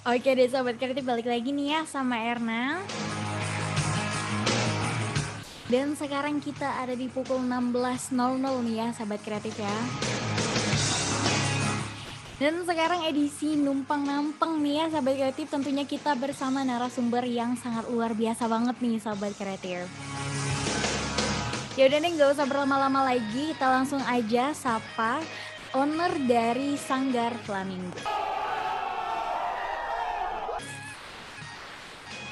Oke deh Sobat Kreatif, balik lagi nih ya sama Erna. Dan sekarang kita ada di pukul 16.00 nih ya Sobat Kreatif ya. Dan sekarang edisi Numpang Nampeng nih ya Sobat Kreatif. Tentunya kita bersama narasumber yang sangat luar biasa banget nih Sobat Kreatif. Yaudah nih gak usah berlama-lama lagi, kita langsung aja sapa owner dari Sanggar Flamingo.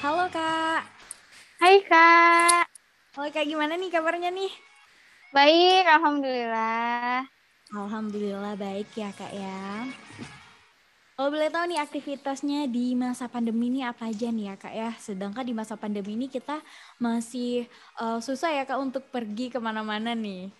Halo Kak. Hai Kak, Halo Kak, gimana nih kabarnya nih? baik Alhamdulillah. Alhamdulillah baik ya Kak ya. Kalau boleh tahu nih aktivitasnya di masa pandemi ini apa aja nih ya Kak ya? Sedangkan di masa pandemi ini kita masih susah ya Kak untuk pergi kemana-mana nih.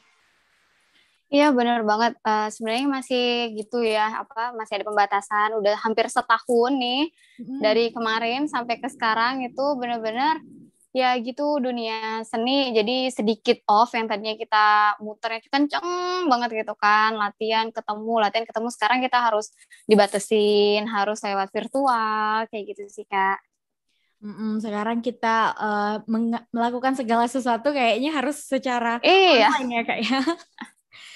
Iya benar banget, sebenarnya masih gitu ya, masih ada pembatasan, udah hampir setahun nih, Hmm. dari kemarin sampai ke sekarang itu benar-benar ya gitu dunia seni, jadi sedikit off yang tadinya kita muternya kenceng banget gitu kan, latihan ketemu, sekarang kita harus dibatasin, harus lewat virtual, kayak gitu sih Kak. Sekarang kita melakukan segala sesuatu kayaknya harus secara Iya, online ya Kak ya.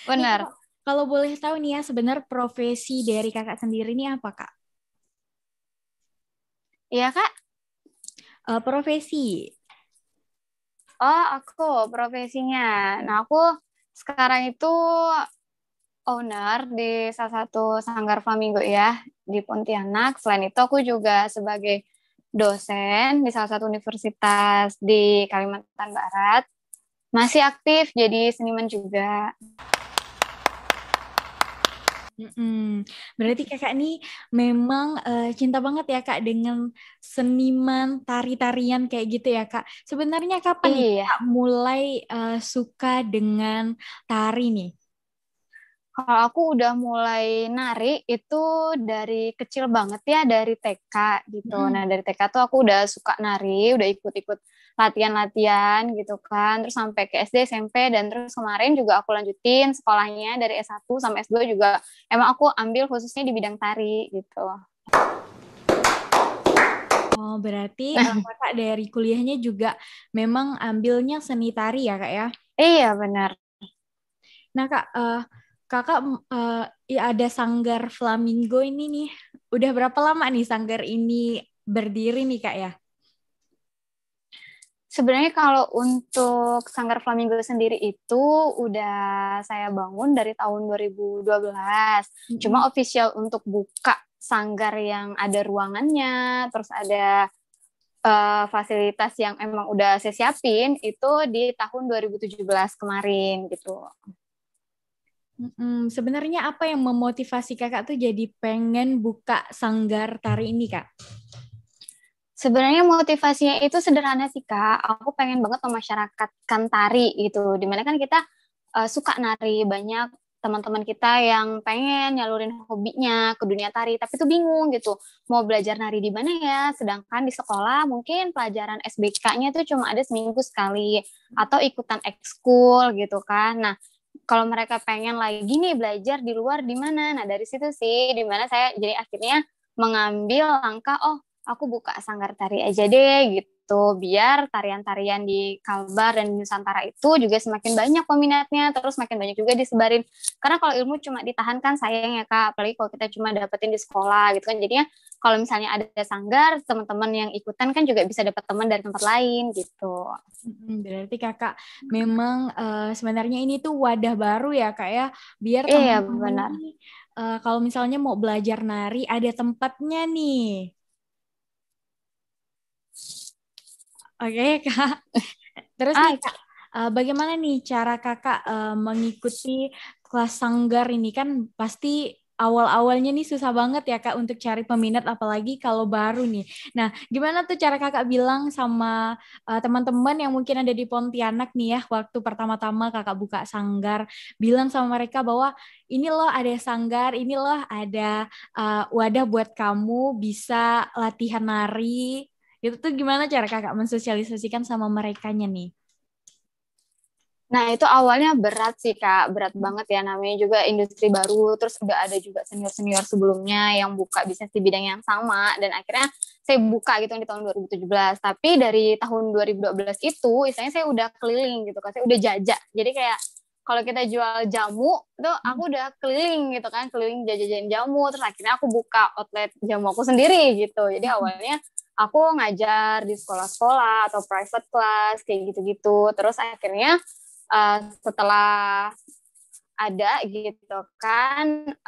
Nih benar. Kak, kalau boleh tahu nih ya sebenarnya profesi dari Kakak sendiri ini apa Kak? Iya Kak. Profesi. Oh, aku profesinya. Nah, aku sekarang itu owner di salah satu sanggar Flamingo ya di Pontianak. Selain itu aku juga sebagai dosen di salah satu universitas di Kalimantan Barat. Masih aktif jadi seniman juga. Berarti kakak nih memang cinta banget ya kak dengan seniman tari-tarian kayak gitu ya kak. Sebenarnya kapan nih Iya. kak mulai suka dengan tari nih? Kalau aku udah mulai nari itu dari kecil banget ya, dari TK gitu. Mm. Nah, dari TK tuh aku udah suka nari, udah ikut-ikut latihan-latihan gitu kan. Terus sampai ke SD, SMP, dan terus kemarin juga aku lanjutin sekolahnya dari S1 sampai S2 juga. Emang aku ambil khususnya di bidang tari gitu. Oh berarti kakak dari kuliahnya juga memang ambilnya seni tari ya kak ya? Iya, benar. Nah kak, kakak ada Sanggar Flamingo ini nih. Udah berapa lama nih Sanggar ini berdiri nih kak ya? Sebenarnya kalau untuk Sanggar Flamingo sendiri itu udah saya bangun dari tahun 2012. Cuma Mm-mm. official untuk buka sanggar yang ada ruangannya, terus ada fasilitas yang emang udah saya siapin itu di tahun 2017 kemarin gitu. Sebenarnya apa yang memotivasi kakak tuh jadi pengen buka sanggar tari ini kak? Sebenarnya motivasinya itu sederhana sih Kak. Aku pengen banget memasyarakatkan tari gitu. Dimana kan kita suka nari, banyak teman-teman kita yang pengen nyalurin hobinya ke dunia tari, tapi tuh bingung gitu. Mau belajar nari di mana ya? Sedangkan di sekolah mungkin pelajaran SBK-nya tuh cuma ada seminggu sekali atau ikutan ekskul gitu kan. Nah, kalau mereka pengen lagi nih belajar di luar di mana? Nah, dari situ sih dimana saya jadi akhirnya mengambil langkah, oh aku buka sanggar tari aja deh gitu biar tarian-tarian di Kalbar dan di Nusantara itu juga semakin banyak peminatnya terus makin banyak juga disebarin karena kalau ilmu cuma ditahan kan sayang ya Kak apalagi kalau kita cuma dapetin di sekolah gitu kan jadinya kalau misalnya ada sanggar teman-teman yang ikutan kan juga bisa dapat teman dari tempat lain gitu. Berarti kakak memang sebenarnya ini tuh wadah baru ya kak ya, biar Iya teman-teman benar. nih kalau misalnya mau belajar nari ada tempatnya nih. Oke kak. Terus nih Ah, kak, bagaimana nih cara kakak mengikuti kelas sanggar ini kan pasti awal-awalnya nih susah banget ya kak untuk cari peminat apalagi kalau baru nih. Nah, gimana tuh cara kakak bilang sama teman-teman yang mungkin ada di Pontianak nih ya waktu pertama-tama kakak buka sanggar, bilang sama mereka bahwa ini loh ada sanggar, ini loh ada wadah buat kamu bisa latihan nari. Itu tuh gimana cara kakak mensosialisasikan sama merekanya nih? Nah, itu awalnya berat sih, Kak. Berat banget ya, namanya juga industri baru. Terus udah ada juga senior-senior sebelumnya yang buka bisnis di bidang yang sama. Dan akhirnya saya buka gitu di tahun 2017. Tapi dari tahun 2012 itu, istilahnya saya udah keliling gitu kan. Saya udah jajak. Jadi kayak kalau kita jual jamu, itu aku udah keliling gitu kan. Keliling jajanin jamu. Terus akhirnya aku buka outlet jamu aku sendiri gitu. Jadi awalnya aku ngajar di sekolah-sekolah atau private class kayak gitu-gitu. Terus akhirnya setelah ada gitu kan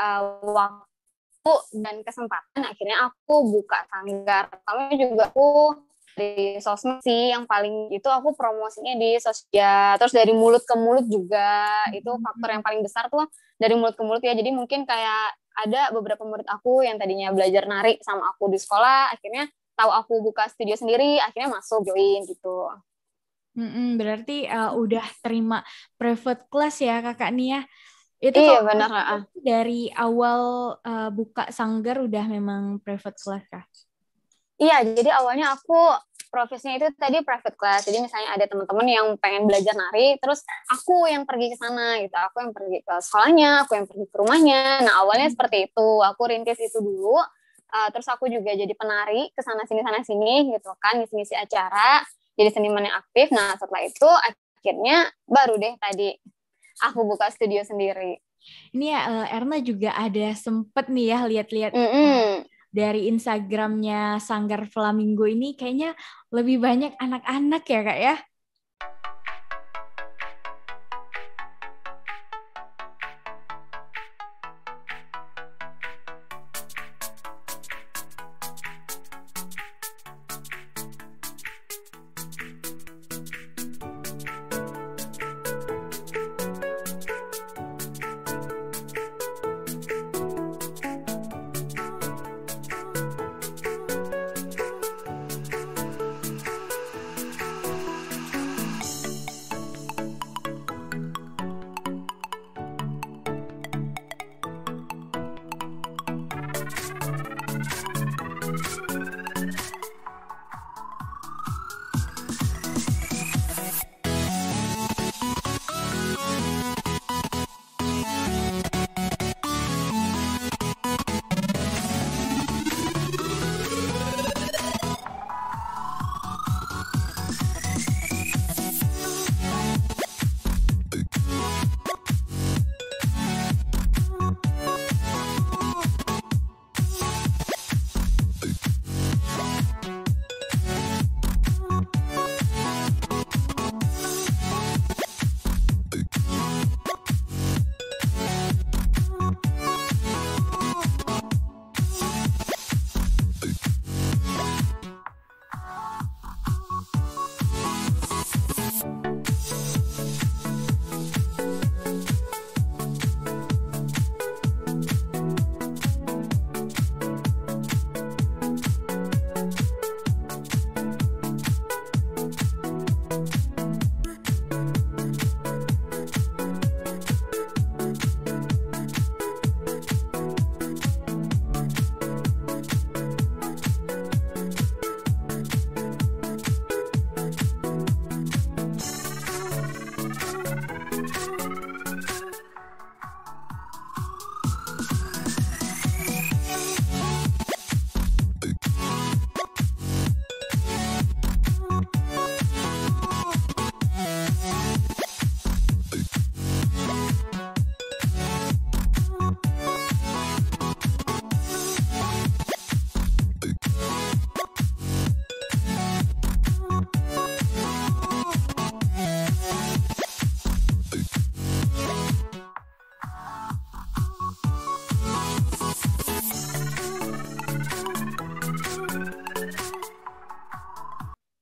waktu dan kesempatan, akhirnya aku buka sanggar. Kami juga aku di sosmed sih, yang paling itu aku promosinya di sosial. Terus dari mulut ke mulut juga, itu faktor yang paling besar tuh dari mulut ke mulut ya. Jadi mungkin kayak ada beberapa murid aku yang tadinya belajar nari sama aku di sekolah, akhirnya tahu aku buka studio sendiri, akhirnya masuk join gitu. Berarti udah terima private class ya kakak nih ya. Itu Iya kalau benar. dari awal buka sanggar udah memang private class kah? Iya, jadi awalnya aku profesinya itu tadi private class. Jadi misalnya ada teman-teman yang pengen belajar nari, terus aku yang pergi ke sana gitu. Aku yang pergi ke sekolahnya, aku yang pergi ke rumahnya. Nah, awalnya seperti itu. Aku rintis itu dulu. Terus aku juga jadi penari ke sana sini gitu kan, ngisi-ngisi acara, jadi seniman yang aktif. Nah, setelah itu akhirnya baru deh tadi aku buka studio sendiri. Ini ya Erna juga ada sempet nih ya lihat-lihat dari Instagramnya Sanggar Flamingo ini kayaknya lebih banyak anak-anak ya kak ya?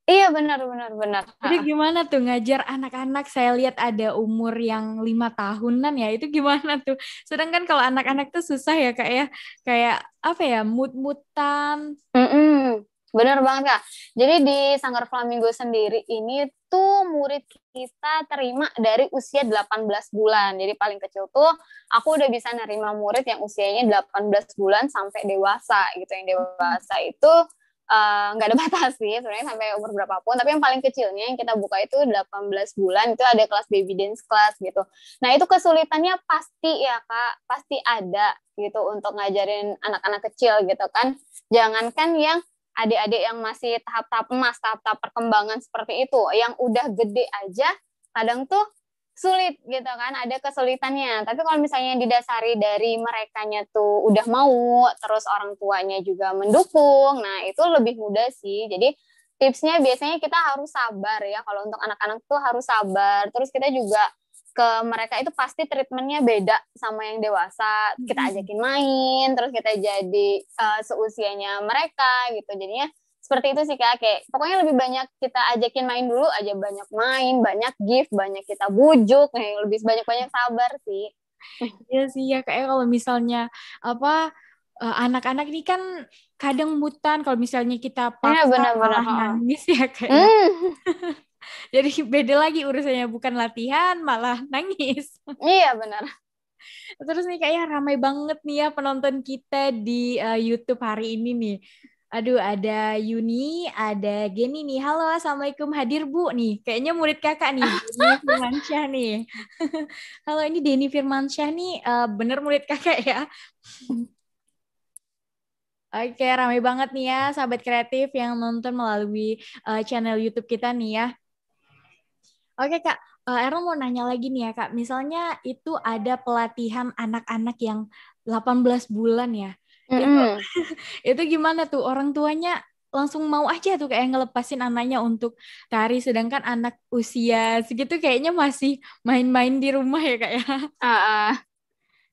Iya benar. Itu gimana tuh ngajar anak-anak? Saya lihat ada umur yang 5 tahunan ya. Itu gimana tuh? Sedangkan kalau anak-anak tuh susah ya kak ya. Kayak apa ya, mut-mutan. Benar banget Kak. Jadi di Sanggar Flamingo sendiri ini tuh murid kita terima dari usia 18 bulan. Jadi paling kecil tuh aku udah bisa nerima murid yang usianya 18 bulan sampai dewasa gitu. Yang dewasa itu nggak ada batas sih sebenarnya sampai umur berapapun, tapi yang paling kecilnya yang kita buka itu 18 bulan, itu ada kelas baby dance class gitu. Nah itu kesulitannya pasti ya Kak, pasti ada gitu untuk ngajarin anak-anak kecil gitu kan. Jangankan yang adik-adik yang masih tahap-tahap emas, tahap-tahap perkembangan seperti itu, yang udah gede aja kadang tuh sulit gitu kan, ada kesulitannya. Tapi kalau misalnya didasari dari merekanya tuh udah mau, terus orang tuanya juga mendukung, nah itu lebih mudah sih. Jadi tipsnya biasanya kita harus sabar ya, kalau untuk anak-anak tuh harus sabar. Terus kita juga ke mereka itu pasti treatmentnya beda sama yang dewasa. Kita ajakin main, terus kita jadi seusianya mereka gitu. Jadinya seperti itu sih Kak, kayak pokoknya lebih banyak kita ajakin main dulu aja, banyak main, banyak gift, banyak kita bujuk, lebih banyak-banyak sabar sih. Iya sih ya kayak kalau misalnya apa anak-anak ini kan kadang mutan kalau misalnya kita Ya paksa benar-benar. malah nangis ya kayak. Hmm, Jadi beda lagi urusannya bukan latihan malah nangis. iya benar. Terus nih kayaknya ramai banget nih ya penonton kita di YouTube hari ini nih. Aduh, ada Yuni, ada Geni nih. Halo, Assalamualaikum, hadir Bu nih. Kayaknya murid kakak nih, Denny Firmansyah nih. Halo, ini Denny Firmansyah nih, bener murid kakak ya? Oke, ramai banget nih ya, sahabat kreatif yang nonton melalui channel YouTube kita nih ya. Oke Kak, Erno mau nanya lagi nih ya Kak. Misalnya itu ada pelatihan anak-anak yang 18 bulan ya. Itu Mm-mm. itu gimana tuh orang tuanya langsung mau aja tuh kayak ngelepasin anaknya untuk tari sedangkan anak usia segitu kayaknya masih main-main di rumah ya Kak ya. Ah, ah.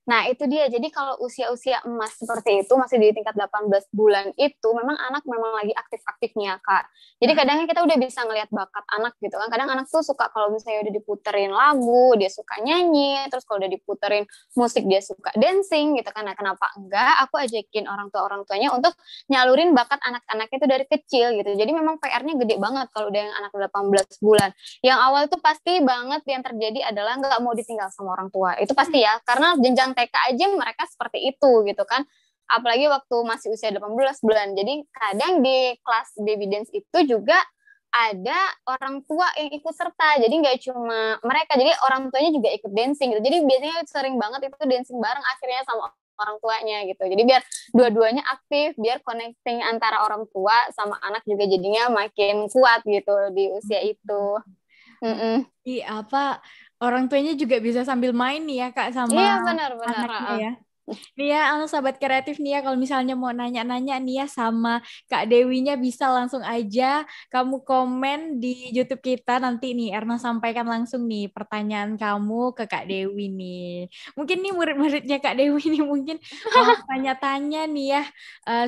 Nah, itu dia. Jadi kalau usia-usia emas seperti itu, masih di tingkat 18 bulan itu, memang anak memang lagi aktif-aktifnya, Kak. Jadi kadangnya kita udah bisa ngelihat bakat anak gitu kan. Kadang anak tuh suka kalau misalnya udah diputerin lagu, dia suka nyanyi, terus kalau udah diputerin musik, dia suka dancing gitu kan. Nah, kenapa enggak? Aku ajakin orang tuanya untuk nyalurin bakat anak-anak itu dari kecil gitu. Jadi memang PR-nya gede banget kalau udah yang anak 18 bulan. Yang awal tuh pasti banget yang terjadi adalah nggak mau ditinggal sama orang tua. Itu pasti ya, karena jenjang TK aja mereka seperti itu gitu kan. Apalagi waktu masih usia 18 bulan. Jadi kadang di kelas baby dance itu juga ada orang tua yang ikut serta. Jadi nggak cuma mereka, jadi orang tuanya juga ikut dancing gitu. Jadi biasanya sering banget itu dancing bareng akhirnya sama orang tuanya gitu. Jadi biar dua-duanya aktif, biar connecting antara orang tua sama anak juga jadinya makin kuat gitu di usia itu. Mm-mm. Apa orang tuanya juga bisa sambil main nih ya Kak sama Iya benar-benar. anaknya ya. Nih ya, sahabat kreatif nih ya, kalau misalnya mau nanya-nanya nih ya sama Kak Dewinya bisa langsung aja kamu komen di YouTube kita nanti nih Erna sampaikan langsung nih pertanyaan kamu ke Kak Dewi nih. Mungkin nih murid-muridnya Kak Dewi nih mungkin mau tanya-tanya nih ya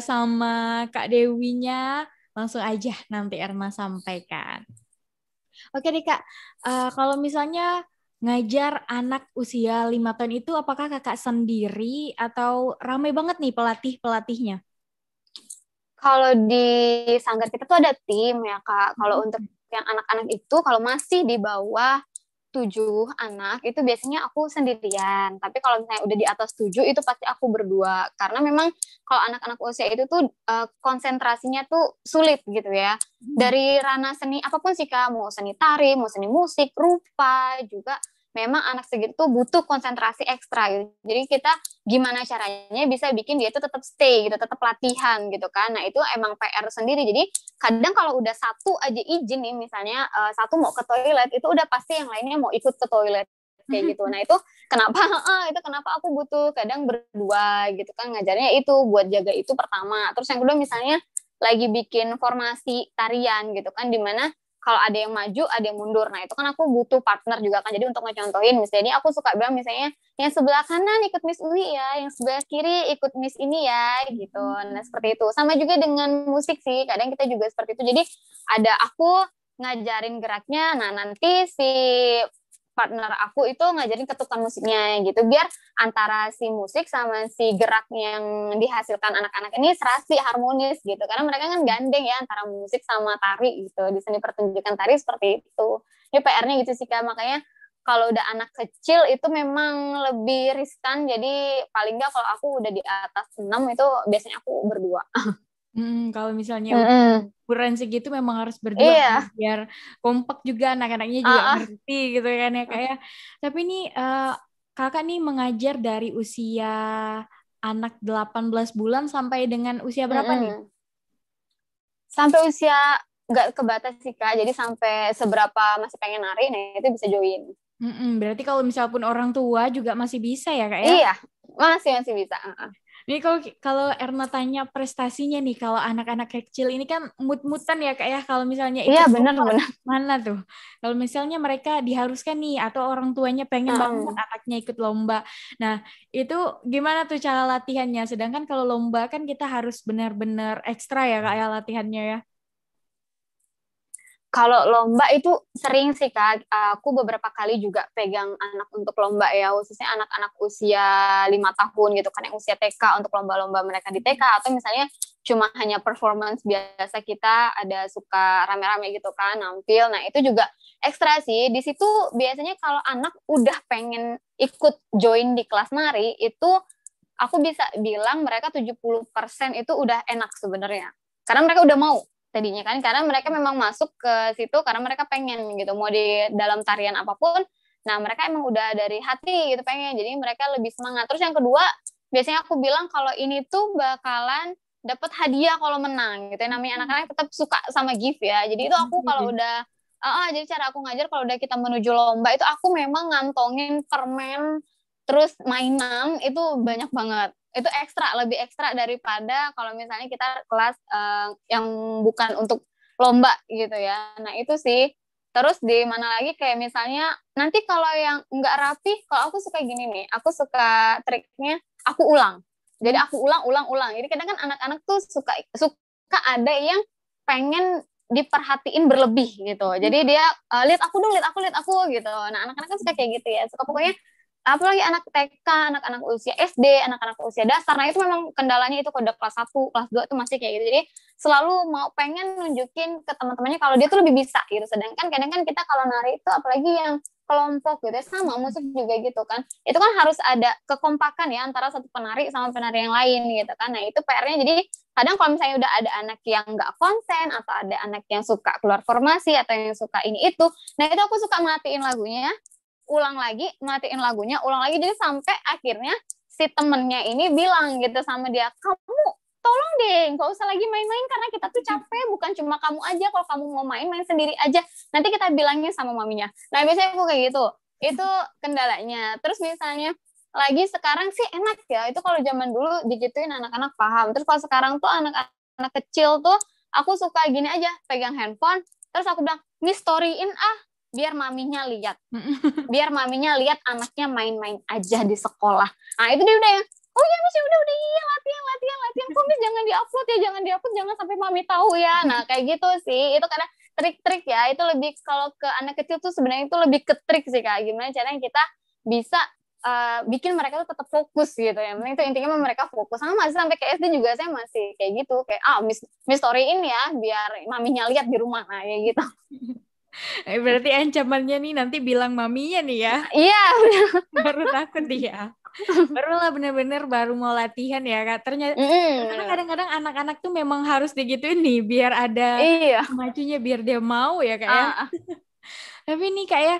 sama Kak Dewinya langsung aja nanti Erna sampaikan. Oke deh Kak, kalau misalnya ngajar anak usia 5 tahun itu apakah kakak sendiri atau ramai banget nih pelatih-pelatihnya? Kalau di sanggar kita tuh ada tim ya Kak. Kalau untuk yang anak-anak itu kalau masih di bawah 7 anak itu biasanya aku sendirian. Tapi kalau misalnya udah di atas 7 itu pasti aku berdua. Karena memang kalau anak-anak usia itu tuh konsentrasinya tuh sulit gitu ya. Dari ranah seni apapun sih Kak, mau seni tari, mau seni musik, rupa juga memang anak segitu tuh butuh konsentrasi ekstra gitu. Jadi kita gimana caranya bisa bikin dia tuh tetap stay gitu, tetap latihan gitu kan. Nah, itu emang PR sendiri. Jadi kadang kalau udah satu aja izin nih misalnya satu mau ke toilet itu udah pasti yang lainnya mau ikut ke toilet kayak gitu. Nah, itu kenapa itu kenapa aku butuh kadang berdua gitu kan ngajarnya itu buat jaga itu pertama. Terus yang kedua misalnya lagi bikin formasi tarian gitu kan, dimana kalau ada yang maju, ada yang mundur. Nah, itu kan aku butuh partner juga kan. Jadi untuk ngecontohin, misalnya aku suka bilang misalnya, yang sebelah kanan ikut Miss Uwi ya, yang sebelah kiri ikut Miss ini ya, gitu. Nah, seperti itu. Sama juga dengan musik sih, kadang kita juga seperti itu. Jadi ada aku ngajarin geraknya, nah nanti si partner aku itu ngajarin ketukan musiknya gitu, biar antara si musik sama si gerak yang dihasilkan anak-anak ini serasi harmonis gitu, karena mereka kan gandeng ya antara musik sama tari gitu, di seni pertunjukan tari seperti itu. Ini PR-nya gitu sih Kak, makanya kalau udah anak kecil itu memang lebih riskan, jadi paling nggak kalau aku udah di atas 6 itu biasanya aku berdua. Kalau misalnya Mm-mm. ukuran segitu memang harus berdua Iya. biar kompak juga anak-anaknya juga Ah, ah. ngerti gitu kan ya kayak. Tapi nih kakak nih mengajar dari usia anak 18 bulan sampai dengan usia berapa nih? Mm-mm. Sampai usia nggak kebatas sih Kak, jadi sampai seberapa masih pengen nari, nah itu bisa join. Berarti kalau misal pun orang tua juga masih bisa ya kak ya? Iya, masih bisa. Nih kalau kalau Erna tanya prestasinya nih, kalau anak-anak kecil ini kan mut-mutan ya kak ya, kalau misalnya Iya ikut lomba benar-benar. mana tuh? Kalau misalnya mereka diharuskan nih, atau orang tuanya pengen banget anaknya ikut lomba. Nah, itu gimana tuh cara latihannya? Sedangkan kalau lomba kan kita harus benar-benar ekstra ya kak ya latihannya ya. Kalau lomba itu sering sih Kak, aku beberapa kali juga pegang anak untuk lomba ya, khususnya anak-anak usia 5 tahun gitu kan, yang usia TK untuk lomba-lomba mereka di TK, atau misalnya cuma hanya performance biasa kita ada suka rame-rame gitu kan, nampil. Nah itu juga ekstra sih, di situ biasanya kalau anak udah pengen ikut join di kelas nari, itu aku bisa bilang mereka 70% itu udah enak sebenarnya. Karena mereka udah mau tadinya kan, karena mereka memang masuk ke situ karena mereka pengen gitu, mau di dalam tarian apapun, nah mereka emang udah dari hati gitu pengen, jadi mereka lebih semangat. Terus yang kedua, biasanya aku bilang kalau ini tuh bakalan dapat hadiah kalau menang gitu ya, namanya anak-anak tetap suka sama gift ya, jadi itu aku kalau udah jadi cara aku ngajar kalau udah kita menuju lomba itu aku memang ngantongin permen terus mainan itu banyak banget, itu ekstra, lebih ekstra daripada kalau misalnya kita kelas yang bukan untuk lomba gitu ya. Nah itu sih. Terus di mana lagi kayak misalnya nanti kalau yang nggak rapi, kalau aku suka gini nih, aku suka triknya aku ulang. Jadi aku ulang. Jadi kadang kan anak-anak tuh suka ada yang pengen diperhatiin berlebih gitu. Jadi dia lihat aku dong, lihat aku gitu. Nah anak-anak kan suka kayak gitu ya. Suka pokoknya apalagi anak TK, anak-anak usia SD, anak-anak usia dasar. Nah, itu memang kendalanya itu kode kelas 1, kelas 2 itu masih kayak gitu. Jadi selalu mau pengen nunjukin ke teman-temannya kalau dia tuh lebih bisa gitu. Sedangkan kadang kan kita kalau nari itu apalagi yang kelompok gitu ya, sama musik juga gitu kan. Itu kan harus ada kekompakan ya antara satu penari sama penari yang lain gitu kan. Nah, itu PR-nya jadi kadang kalau misalnya udah ada anak yang nggak konsen atau ada anak yang suka keluar formasi atau yang suka ini itu, nah itu aku suka matiin lagunya, ulang lagi, matiin lagunya, ulang lagi, jadi sampai akhirnya si temennya ini bilang gitu sama dia, kamu tolong deh, nggak usah lagi main-main karena kita tuh capek, bukan cuma kamu aja, kalau kamu mau main sendiri aja, nanti kita bilangnya sama maminya. Nah biasanya aku kayak gitu, itu kendalanya. Terus misalnya lagi sekarang sih enak ya, itu kalau zaman dulu digituin anak-anak paham, terus kalau sekarang tuh anak-anak kecil tuh aku suka gini aja, pegang handphone, terus aku bilang, ini storyin biar maminya lihat, biar maminya lihat anaknya main-main aja di sekolah. Nah itu dia udah ya, oh iya Miss, udah iya, latihan kok Miss, jangan diupload, jangan sampai mami tahu ya. Nah kayak gitu sih, itu karena trik-trik ya, itu lebih kalau ke anak kecil tuh sebenarnya itu lebih ke trik sih Kak, gimana caranya kita bisa bikin mereka tuh tetap fokus gitu ya. Itu intinya mereka fokus. Sama masih sampai ke SD juga saya masih kayak gitu, kayak Miss storyin ya biar maminya lihat di rumah, nah kayak gitu. Berarti ancamannya nih nanti bilang maminya nih ya. Iya. Baru takut dia. Baru lah bener-bener baru mau latihan ya Kak. Ternyata karena kadang-kadang anak-anak tuh memang harus digituin nih biar ada Iya. majunya biar dia mau ya Kak ya. Tapi nih kayak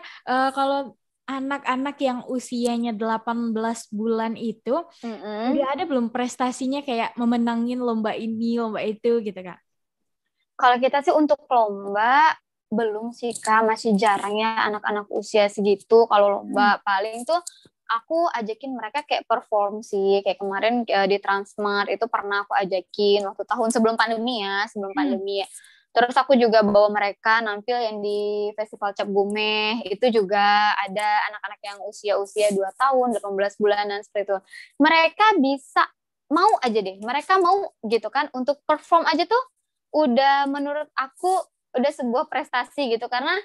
kalau anak-anak yang usianya 18 bulan itu udah ada belum prestasinya kayak memenangin lomba ini, lomba itu gitu Kak? Kalau kita sih untuk lomba belum sih Kak, masih jarang ya anak-anak usia segitu. Kalau lomba paling tuh aku ajakin mereka kayak perform sih. Kayak kemarin di Transmart itu pernah aku ajakin waktu tahun sebelum pandemi ya, Terus aku juga bawa mereka nampil yang di Festival Cap Gumeh. Itu juga ada anak-anak yang usia-usia 2 tahun, 18 bulanan seperti itu. Mereka bisa mau aja deh. Mereka mau gitu kan untuk perform aja tuh udah menurut aku udah sebuah prestasi gitu, karena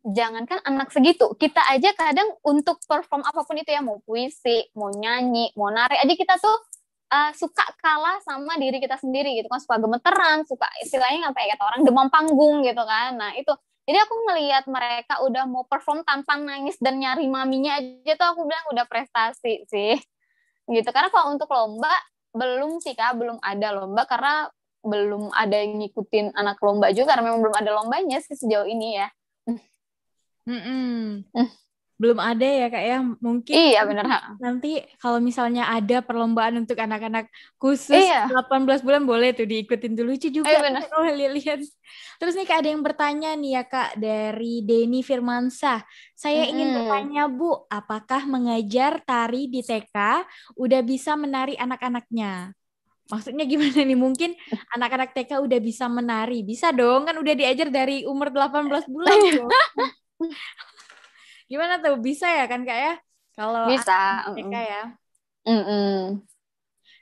jangankan anak segitu, kita aja kadang untuk perform apapun itu ya, mau puisi, mau nyanyi, mau nari aja kita tuh suka kalah sama diri kita sendiri gitu kan, suka gemeteran, suka istilahnya apa ya, kata orang demam panggung gitu kan. Nah itu jadi aku ngelihat mereka udah mau perform tanpa nangis dan nyari maminya aja tuh aku bilang udah prestasi sih gitu. Karena kalau untuk lomba belum sih Kak, belum ada lomba karena belum ada yang ngikutin anak lomba juga, karena memang belum ada lombanya sih sejauh ini ya. Belum ada ya Kak ya. Mungkin Iya bener. nanti kalau misalnya ada perlombaan untuk anak-anak khusus Iya. 18 bulan boleh tuh diikutin tuh. Lucu juga Iya bener. kalau lihat. Terus nih Kak ada yang bertanya nih ya Kak dari Denny Firmansyah. Saya ingin bertanya Bu, apakah mengajar tari di TK udah bisa menari anak-anaknya? Maksudnya gimana nih? Mungkin anak-anak TK udah bisa menari. Bisa dong, kan udah diajar dari umur 18 bulan tuh. Gimana tuh? Bisa ya kan Kak ya? Kalau Bisa. anak TK ya.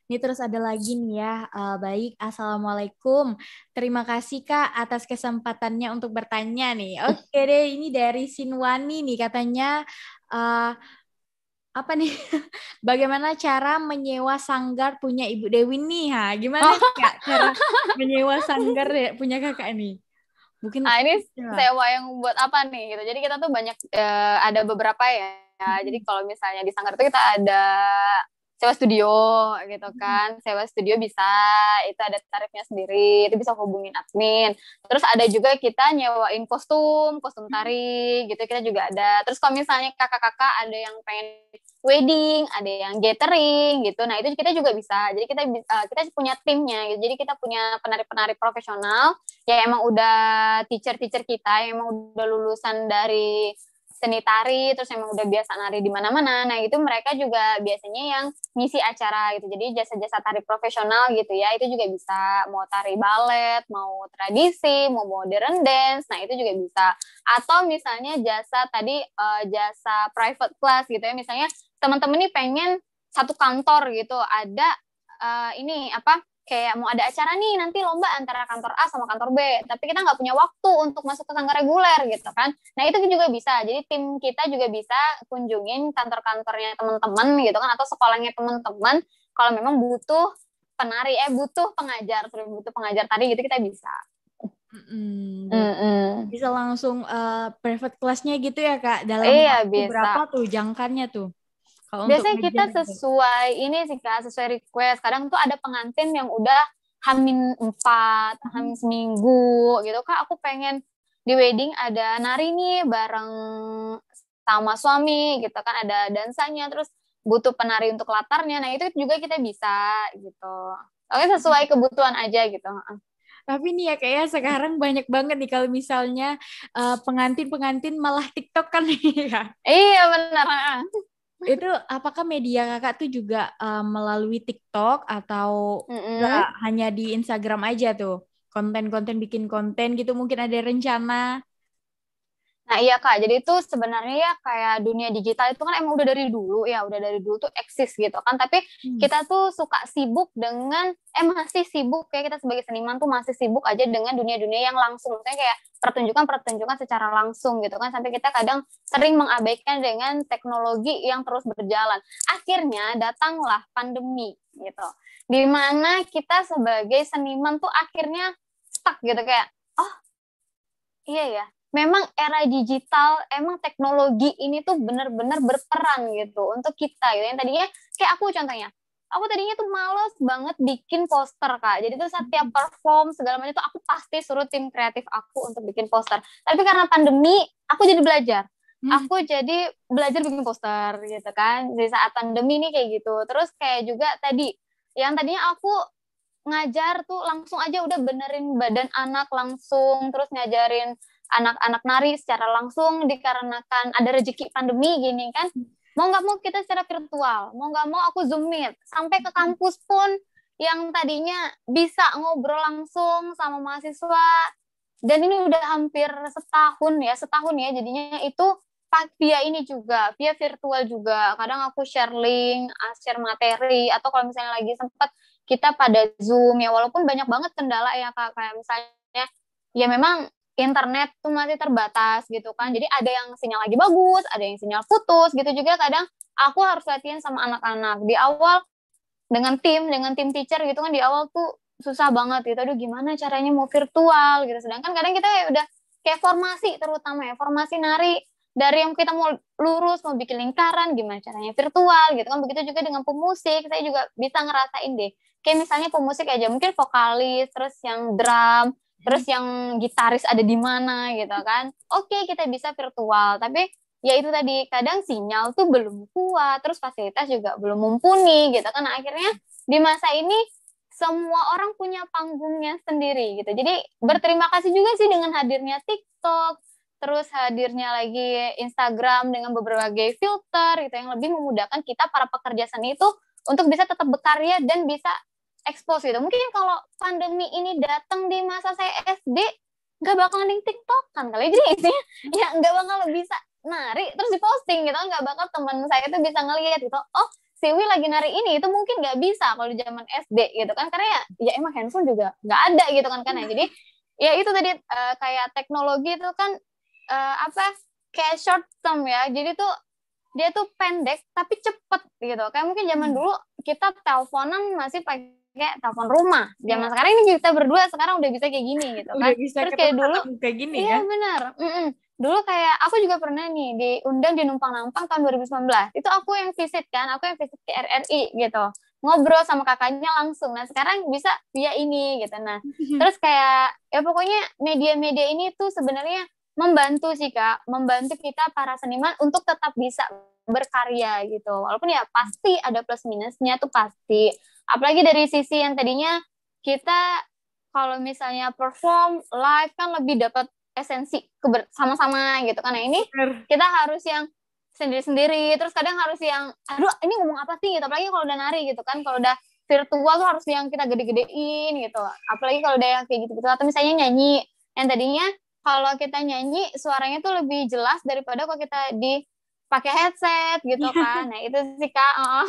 Ini terus ada lagi nih ya. Baik, Assalamualaikum. Terima kasih Kak atas kesempatannya untuk bertanya nih. Oke deh, ini dari Sinwani nih katanya eh, apa nih? Bagaimana cara menyewa sanggar punya Ibu Dewi nih? Ha, gimana nih Kak cara menyewa sanggar punya Kakak nih? Mungkin Nah, ini ya. sewa yang buat apa nih gitu. Jadi kita tuh banyak ada beberapa ya. Jadi kalau misalnya di Sanggar itu kita ada sewa studio gitu kan. Sewa studio bisa, itu ada tarifnya sendiri, itu bisa hubungin admin. Terus ada juga kita nyewain kostum, kostum tari gitu kita juga ada. Terus kalau misalnya kakak-kakak ada yang pengen wedding, ada yang gathering gitu. Nah, itu kita juga bisa. Jadi kita punya timnya gitu. Jadi kita punya penari-penari profesional ya emang udah teacher-teacher kita yang emang udah lulusan dari seni tari, terus emang udah biasa nari di mana-mana. Nah, itu mereka juga biasanya yang ngisi acara gitu. Jadi jasa-jasa tari profesional gitu ya, itu juga bisa. Mau tari balet, mau tradisi, mau modern dance, nah itu juga bisa. Atau misalnya jasa tadi jasa private class gitu ya. Misalnya teman-teman nih pengen satu kantor gitu, ada ini apa kayak mau ada acara nih nanti lomba antara kantor A sama kantor B, tapi kita nggak punya waktu untuk masuk ke sanggar reguler gitu kan. Nah itu juga bisa, jadi tim kita juga bisa kunjungin kantor-kantornya teman-teman gitu kan, atau sekolahnya teman-teman kalau memang butuh penari, butuh pengajar tari gitu kita bisa. Bisa langsung private class-nya gitu ya Kak, dalam Iya waktu bisa. berapa tuh jangkanya tuh? Kalau untuk Biasanya kita ngejar gitu. sesuai ini sih Kak, sesuai request. Kadang tuh ada pengantin yang udah H-4, H-seminggu gitu. Kak, aku pengen di wedding ada nari nih bareng sama suami gitu kan, ada dansanya, terus butuh penari untuk latarnya. Nah, itu juga kita bisa gitu. Oke, sesuai kebutuhan aja gitu. Tapi nih ya kayak sekarang banyak banget nih kalau misalnya pengantin-pengantin malah TikTok kan nih ya. Iya benar. Itu apakah media kakak tuh juga melalui TikTok atau enggak hanya di Instagram aja tuh? Konten-konten bikin konten gitu mungkin ada rencana. Nah iya Kak, jadi itu sebenarnya ya kayak dunia digital itu kan emang udah dari dulu tuh eksis gitu kan. Tapi kita tuh suka sibuk dengan, masih sibuk kayak kita sebagai seniman tuh masih sibuk aja dengan dunia-dunia yang langsung. Maksudnya kayak pertunjukan-pertunjukan secara langsung gitu kan. Sampai kita kadang sering mengabaikan dengan teknologi yang terus berjalan. Akhirnya datanglah pandemi gitu. Dimana kita sebagai seniman tuh akhirnya stuck gitu kayak, oh iya ya, memang era digital, emang teknologi ini tuh benar-benar berperan gitu untuk kita gitu. Yang tadinya kayak aku tadinya tuh males banget bikin poster Kak. Jadi tuh setiap perform segala macam tuh aku pasti suruh tim kreatif aku untuk bikin poster. Tapi karena pandemi, aku jadi belajar. Aku jadi belajar bikin poster gitu kan. Di saat pandemi nih kayak gitu. Terus kayak juga tadi, yang tadinya aku ngajar tuh langsung aja udah benerin badan anak langsung, terus ngajarin anak-anak nari secara langsung dikarenakan ada rezeki pandemi gini kan. Mau nggak mau kita secara virtual, mau nggak mau aku zoom meet. Sampai ke kampus pun yang tadinya bisa ngobrol langsung sama mahasiswa, dan ini udah hampir setahun ya jadinya itu via ini juga, via virtual juga. Kadang aku share link, share materi, atau kalau misalnya lagi sempat kita pada Zoom ya, walaupun banyak banget kendala ya Kak, kayak misalnya ya memang internet tuh masih terbatas gitu kan. Jadi ada yang sinyal lagi bagus, ada yang sinyal putus gitu juga. Kadang aku harus latihan sama anak-anak. Di awal dengan tim teacher gitu kan, di awal tuh susah banget gitu. Aduh gimana caranya mau virtual gitu. Sedangkan kadang kita udah kayak formasi, terutama ya formasi nari dari yang kita mau lurus, mau bikin lingkaran, gimana caranya virtual gitu kan. Begitu juga dengan pemusik, saya juga bisa ngerasain deh. Kayak misalnya pemusik aja, mungkin vokalis, terus yang drum, terus yang gitaris ada di mana gitu kan. Oke, kita bisa virtual, tapi ya itu tadi, kadang sinyal tuh belum kuat, terus fasilitas juga belum mumpuni gitu kan. Nah, akhirnya di masa ini semua orang punya panggungnya sendiri gitu. Jadi berterima kasih juga sih dengan hadirnya TikTok, terus hadirnya lagi Instagram dengan berbagai filter gitu yang lebih memudahkan kita para pekerja seni itu untuk bisa tetap berkarya dan bisa expose gitu. Mungkin kalau pandemi ini datang di masa saya SD, nggak bakal ada TikTok kan kali. Jadi intinya ya nggak bakal bisa nari terus diposting gitu, nggak bakal teman saya itu bisa ngelihat gitu. Oh, si Wi lagi nari ini, itu mungkin nggak bisa kalau di zaman SD gitu kan, karena ya emang handphone juga nggak ada gitu kan ya. Jadi ya itu tadi kayak teknologi itu kan apa kayak short term ya, jadi tuh dia tuh pendek tapi cepet gitu. Kayak mungkin zaman dulu kita teleponan masih pakai telepon rumah, zaman sekarang ini kita berdua sekarang udah bisa kayak gini gitu kan. Udah bisa Terus kayak dulu kayak gini iya ya. benar. Dulu kayak aku juga pernah nih diundang di Numpang Nampang tahun 2019. Itu aku yang visit kan, aku yang visit ke RRI gitu. Ngobrol sama kakaknya langsung. Nah, sekarang bisa via ini gitu. Nah, terus kayak ya pokoknya media-media ini tuh sebenarnya membantu sih Kak, membantu kita para seniman untuk tetap bisa berkarya gitu. Walaupun ya pasti ada plus minusnya tuh pasti. Apalagi dari sisi yang tadinya kita kalau misalnya perform live kan lebih dapat esensi sama-sama gitu kan. Nah ini kita harus yang sendiri-sendiri, terus kadang harus yang aduh ini ngomong apa sih gitu, apalagi kalau udah nari gitu kan. Kalau udah virtual tuh harus yang kita gede-gedein gitu, apalagi kalau udah yang kayak gitu-gitu. Atau misalnya nyanyi, yang tadinya kalau kita nyanyi suaranya tuh lebih jelas daripada kalau kita pakai headset gitu kan. Nah itu sih Kak.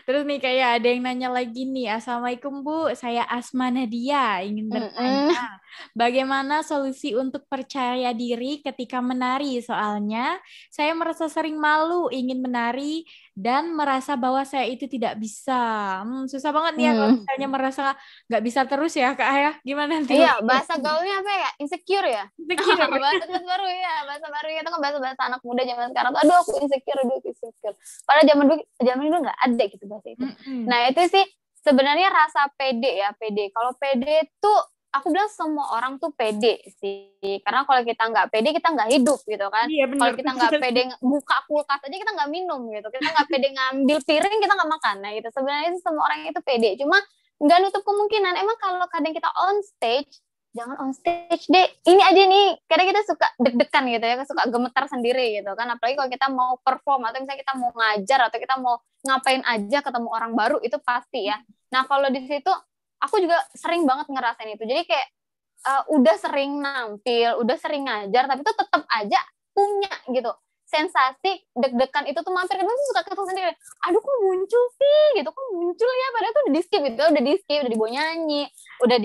Terus nih kayak ada yang nanya lagi nih, Assalamualaikum Bu, saya Asma Nadia, ingin bertanya, bagaimana solusi untuk percaya diri ketika menari? Soalnya saya merasa sering malu ingin menari dan merasa bahwa saya itu tidak bisa. Susah banget nih ya kalau misalnya merasa nggak bisa terus ya Kak ya, gimana tuh? Iya, bahasa gaulnya apa ya? Insecure ya? Insecure. bahasa baru ya, bahasa baru itu kan bahasa anak muda zaman sekarang. Aduh aku insecure, aduh aku insecure. Padahal zaman dulu nggak ada gitu bahasa itu. Nah itu sih sebenarnya rasa pede ya, pede. Kalau pede tuh aku bilang semua orang tuh pede sih. Karena kalau kita nggak pede kita nggak hidup gitu kan. Iya, kalau kita nggak pede buka kulkas aja kita nggak minum gitu. Kita nggak pede ngambil piring kita nggak makan. Nah itu sebenarnya semua orang itu pede. Cuma nggak nutup kemungkinan emang kalau kadang kita on stage, jangan on stage deh, ini aja nih kadang kita suka deg-degan gitu ya, suka gemetar sendiri gitu kan. Apalagi kalau kita mau perform atau misalnya kita mau ngajar atau kita mau ngapain aja ketemu orang baru itu pasti ya. Nah kalau di situ aku juga sering banget ngerasain itu. Jadi kayak udah sering nampil, udah sering ngajar, tapi tuh tetap aja punya gitu sensasi deg-degan itu tuh mampir, kadang tuh suka kesel sendiri. Aduh kok muncul sih gitu, kok muncul ya, padahal tuh udah di skip gitu, udah di skip, udah dibawa nyanyi, udah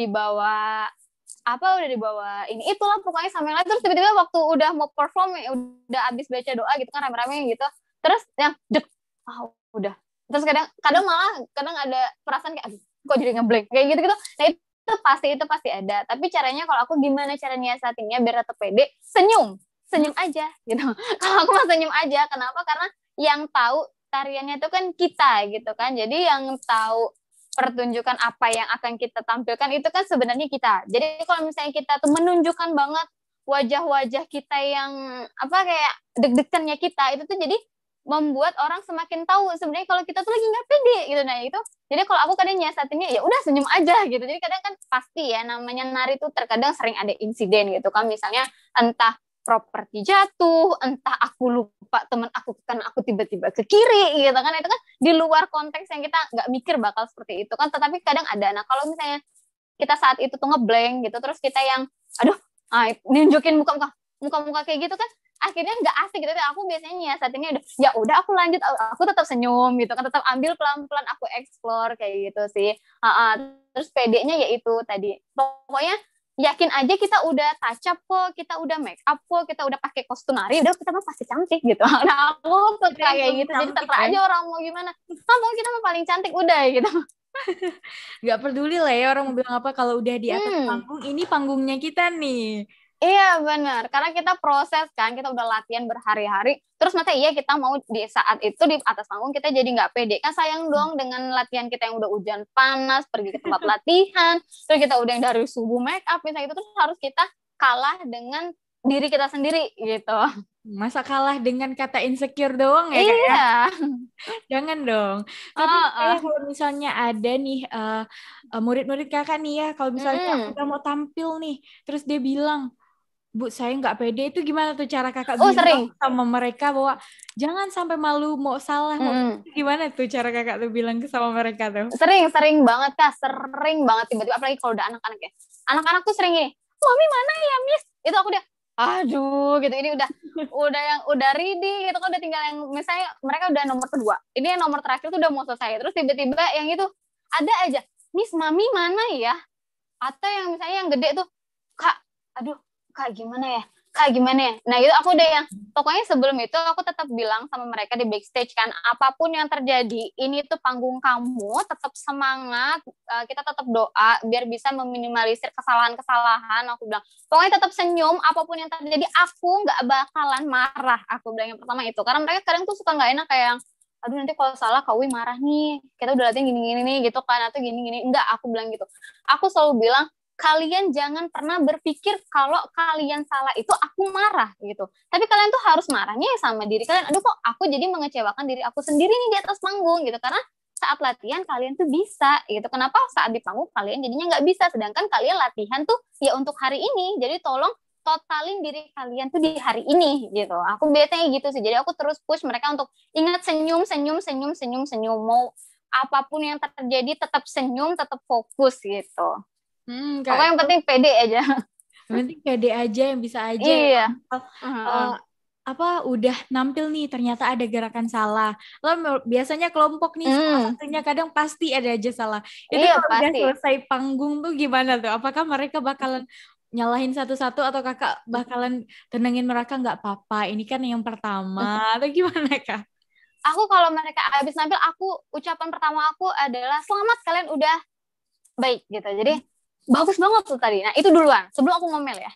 dibawa ini itulah pokoknya sama yang lain. Terus tiba-tiba waktu udah mau perform ya udah abis baca doa gitu kan rame-rame gitu, terus yang deg udah, terus kadang malah ada perasaan kayak aduh kok jadi ngeblank kayak gitu-gitu. Nah itu pasti ada, tapi caranya kalau aku gimana cara nyiasatinnya biar tetap pede, senyum aja gitu. Kalau aku mah senyum aja. Kenapa? Karena yang tahu tariannya itu kan kita gitu kan. Jadi yang tahu pertunjukan apa yang akan kita tampilkan itu kan sebenarnya kita. Jadi kalau misalnya kita tuh menunjukkan banget wajah-wajah kita yang apa kayak deg-degannya kita, itu tuh jadi membuat orang semakin tahu sebenarnya kalau kita tuh lagi nggak pede gitu. Nah itu jadi kalau aku kadang nyiasatinnya ya udah senyum aja gitu. Jadi kadang kan pasti ya namanya nari tuh terkadang sering ada insiden gitu kan. Misalnya entah properti jatuh, entah aku lupa teman aku karena aku tiba-tiba ke kiri gitu kan. Itu kan di luar konteks yang kita nggak mikir bakal seperti itu kan, tetapi kadang ada. Nah kalau misalnya kita saat itu tuh ngeblank gitu, terus kita yang aduh nunjukin muka-muka kayak gitu kan akhirnya nggak asik gitu. Aku biasanya nyiasatinnya udah aku lanjut, aku tetap senyum gitu kan, tetap ambil pelan-pelan, aku explore kayak gitu sih. Terus PD-nya yaitu tadi pokoknya yakin aja kita udah touch up kok, kita udah make up kok, kita udah pakai kostum nari, udah kita mah pasti cantik gitu. Nah aku suka kayak gitu, jadi terserah aja orang mau gimana. Mau kita mah paling cantik udah gitu. Gak peduli lah ya orang mau bilang apa, kalau udah di atas panggung, ini panggungnya kita nih. Iya benar, karena kita proses kan, kita udah latihan berhari-hari, terus masa iya kita mau di saat itu di atas panggung kita jadi nggak pede, kan sayang dong dengan latihan kita yang udah hujan panas, pergi ke tempat latihan, terus kita udah yang dari subuh make up, misalnya itu terus harus kita kalah dengan diri kita sendiri gitu. Masa kalah dengan kata insecure doang ya kak ya? Iya. Jangan dong. Tapi kayak kalau misalnya ada nih murid-murid kakak nih ya, kalau misalnya udah mau tampil nih, terus dia bilang, Bu, saya nggak pede, itu gimana tuh cara kakak Oh bilang sering. sama mereka bahwa jangan sampai malu, mau salah, mau gimana tuh cara kakak tuh bilang sama mereka tuh? Sering banget Kak, sering banget tiba-tiba, apalagi kalau udah anak-anak ya. Anak-anak tuh sering gini, Mami mana ya Miss? Itu aku dia, aduh gitu, ini udah ready gitu kan, udah tinggal yang misalnya mereka udah nomor kedua, ini yang nomor terakhir tuh udah mau selesai, terus tiba-tiba yang itu ada aja, Miss Mami mana ya? Atau yang misalnya yang gede tuh, Kak, aduh Kak gimana ya? Kak gimana ya? Nah itu aku udah yang, pokoknya sebelum itu aku tetap bilang sama mereka di backstage kan, apapun yang terjadi, ini tuh panggung kamu, tetap semangat, kita tetap doa, biar bisa meminimalisir kesalahan-kesalahan, aku bilang. Pokoknya tetap senyum, apapun yang terjadi, aku nggak bakalan marah, aku bilang yang pertama itu. Karena mereka kadang tuh suka nggak enak kayak yang, aduh nanti kalau salah Kak Wi marah nih, kita udah latihan gini-gini nih gitu kan, atau gini-gini. Enggak, aku bilang gitu. Aku selalu bilang, kalian jangan pernah berpikir kalau kalian salah itu aku marah gitu. Tapi kalian tuh harus marahnya ya sama diri kalian. Aduh kok aku jadi mengecewakan diri aku sendiri nih di atas panggung gitu. Karena saat latihan kalian tuh bisa gitu. Kenapa saat di panggung kalian jadinya nggak bisa? Sedangkan kalian latihan tuh ya untuk hari ini. Jadi tolong totalin diri kalian tuh di hari ini gitu. Aku biasanya gitu sih. Jadi aku terus push mereka untuk ingat senyum, senyum, senyum, senyum, senyum. Mau apapun yang terjadi tetap senyum, tetap fokus gitu. Kak, Pokoknya yang penting pede aja. yang penting pede aja, yang bisa aja ya. Iya. Apa udah nampil nih ternyata ada gerakan salah. Lo biasanya kelompok nih salah satunya kadang pasti ada aja salah. Itu Iya kalau udah pasti. selesai panggung tuh gimana tuh? Apakah mereka bakalan nyalahin satu-satu atau kakak bakalan tenangin mereka nggak apa-apa? Ini kan yang pertama atau gimana kak? Aku kalau mereka habis nampil, aku ucapan pertama aku adalah selamat kalian udah baik gitu. Jadi bagus banget tuh tadi. Nah itu duluan sebelum aku ngomel ya.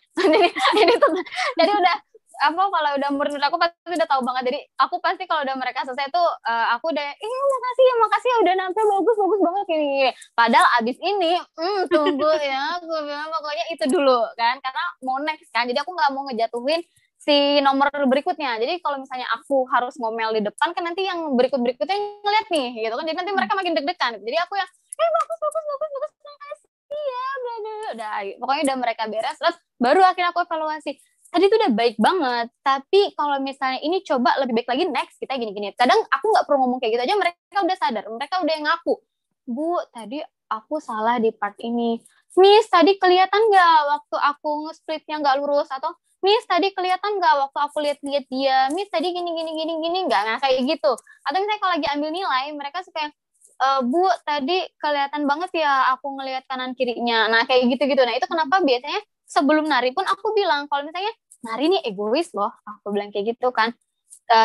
jadi udah apa kalau udah murid aku pasti udah tahu banget. Jadi aku pasti kalau udah mereka selesai tuh aku udah makasih ya udah nampil bagus banget ini. Padahal abis ini tunggu ya, aku bilang pokoknya itu dulu kan karena mau next kan. Jadi aku nggak mau ngejatuhin si nomor berikutnya. Jadi kalau misalnya aku harus ngomel di depan kan nanti yang berikutnya ngeliat nih gitu kan. Jadi nanti mereka makin deg-degan. Jadi aku yang bagus iya udah pokoknya udah mereka beres terus baru akhirnya aku evaluasi tadi tuh udah baik banget tapi kalau misalnya ini coba lebih baik lagi next kita gini-gini kadang aku nggak perlu ngomong kayak gitu aja mereka udah sadar mereka udah ngaku Bu tadi aku salah di part ini Miss tadi kelihatan nggak waktu aku nge-splitnya nggak lurus atau Miss tadi kelihatan nggak waktu aku lihat-lihat dia Miss tadi gini nggak nah kayak gitu atau misalnya kalau lagi ambil nilai mereka suka yang Bu tadi kelihatan banget ya aku ngelihat kanan kirinya nah kayak gitu-gitu nah itu kenapa biasanya sebelum nari pun aku bilang kalau misalnya nari nih egois loh aku bilang kayak gitu kan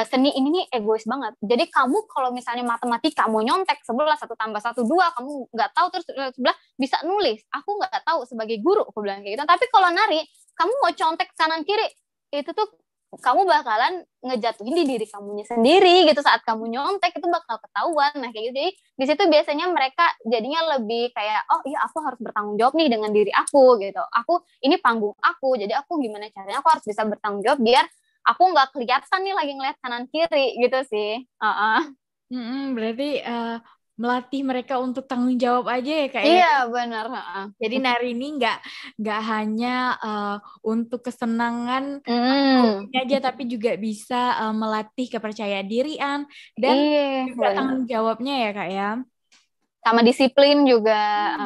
seni ini nih egois banget jadi kamu kalau misalnya matematika mau nyontek 11 1 tambah 1 2 kamu nggak tahu terus sebelah bisa nulis aku nggak tahu sebagai guru aku bilang kayak gitu tapi kalau nari kamu mau contek kanan kiri itu tuh kamu bakalan ngejatuhin di diri kamunya sendiri gitu saat kamu nyontek itu bakal ketahuan nah kayak gitu jadi di situ biasanya mereka jadinya lebih kayak oh iya aku harus bertanggung jawab nih dengan diri aku gitu aku ini panggung aku jadi aku gimana caranya aku harus bisa bertanggung jawab biar aku nggak kelihatan nih lagi ngeliat kanan kiri gitu sih Berarti melatih mereka untuk tanggung jawab aja ya kak ya. iya benar Jadi nari ini nggak hanya untuk kesenangan aja, tapi juga bisa melatih kepercayaan dirian dan juga tanggung jawabnya ya kak ya. Sama disiplin juga.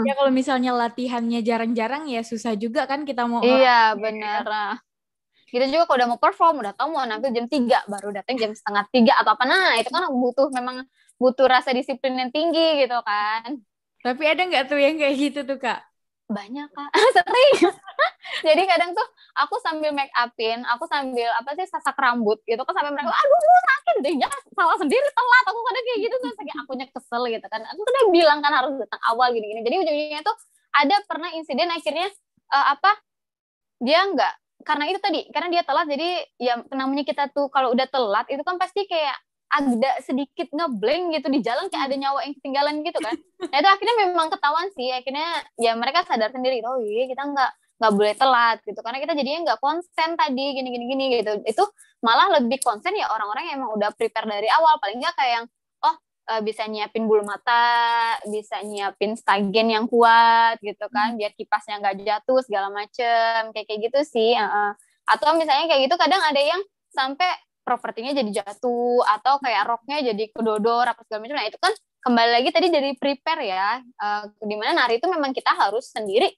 Ya kalau misalnya latihannya jarang-jarang ya susah juga kan kita mau iya benar. Kita juga kalau udah mau perform, udah tahu mau nampil jam 3, baru datang jam setengah 3 atau apa. Nah itu kan memang butuh rasa disiplin yang tinggi gitu kan. Tapi ada nggak tuh yang kayak gitu tuh kak? Banyak kak, sering. Jadi kadang tuh aku sambil make upin, aku sambil apa sih sasak rambut gitu kan sampai mereka aduh sakit deh ya salah sendiri telat aku kadang kayak gitu tuh saking akunya kesel gitu kan aku udah bilang kan harus datang awal gini-gini jadi ujung-ujungnya tuh ada pernah insiden akhirnya apa dia nggak, karena itu tadi, karena dia telat, jadi ya namanya kita tuh kalau udah telat itu kan pasti kayak agak sedikit ngeblank gitu di jalan, kayak ada nyawa yang ketinggalan gitu kan. Nah itu akhirnya memang ketahuan sih, akhirnya ya mereka sadar sendiri, oh iya kita nggak boleh telat gitu, karena kita jadinya nggak konsen tadi gini gitu. Itu malah lebih konsen ya orang-orang yang emang udah prepare dari awal, paling nggak kayak yang bisa nyiapin bulu mata, bisa nyiapin stagen yang kuat gitu kan, biar kipasnya nggak jatuh segala macem, kayak gitu sih. Atau misalnya kayak gitu kadang ada yang sampai propertinya jadi jatuh, atau kayak roknya jadi kedodor apa segala macam. Nah itu kan kembali lagi tadi dari prepare ya, dimana nari itu memang kita harus sendiri,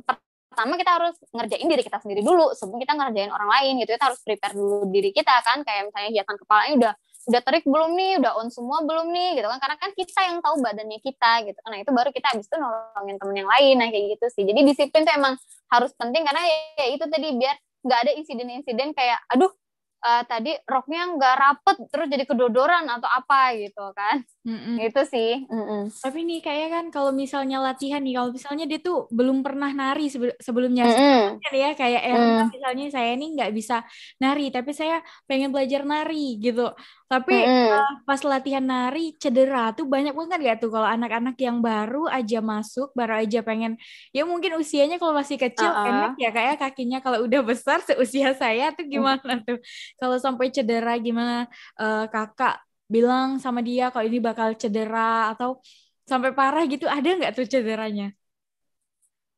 pertama kita harus ngerjain diri kita sendiri dulu sebelum kita ngerjain orang lain gitu. Kita harus prepare dulu diri kita kan, kayak misalnya hiasan kepalanya udah terik belum nih, udah on semua belum nih gitu kan, karena kan kita yang tahu badannya kita gitu kan. Nah itu baru kita habis itu nolongin temen yang lain. Nah kayak gitu sih, jadi disiplin tuh emang harus penting, karena ya itu tadi biar nggak ada insiden-insiden kayak aduh tadi roknya nggak rapet terus jadi kedodoran atau apa gitu kan. Gitu sih. Tapi nih kayak kan kalau misalnya latihan nih, kalau misalnya dia tuh belum pernah nari sebelumnya, kan ya kayak Erna misalnya, saya nih nggak bisa nari, tapi saya pengen belajar nari gitu. Tapi pas latihan nari cedera tuh banyak banget gak tuh kalau anak-anak yang baru aja masuk, baru aja pengen, ya mungkin usianya kalau masih kecil enak ya kayak kakinya, kalau udah besar seusia saya tuh gimana tuh? Kalau sampai cedera gimana, kakak bilang sama dia kalau ini bakal cedera atau sampai parah gitu, ada nggak tuh cederanya?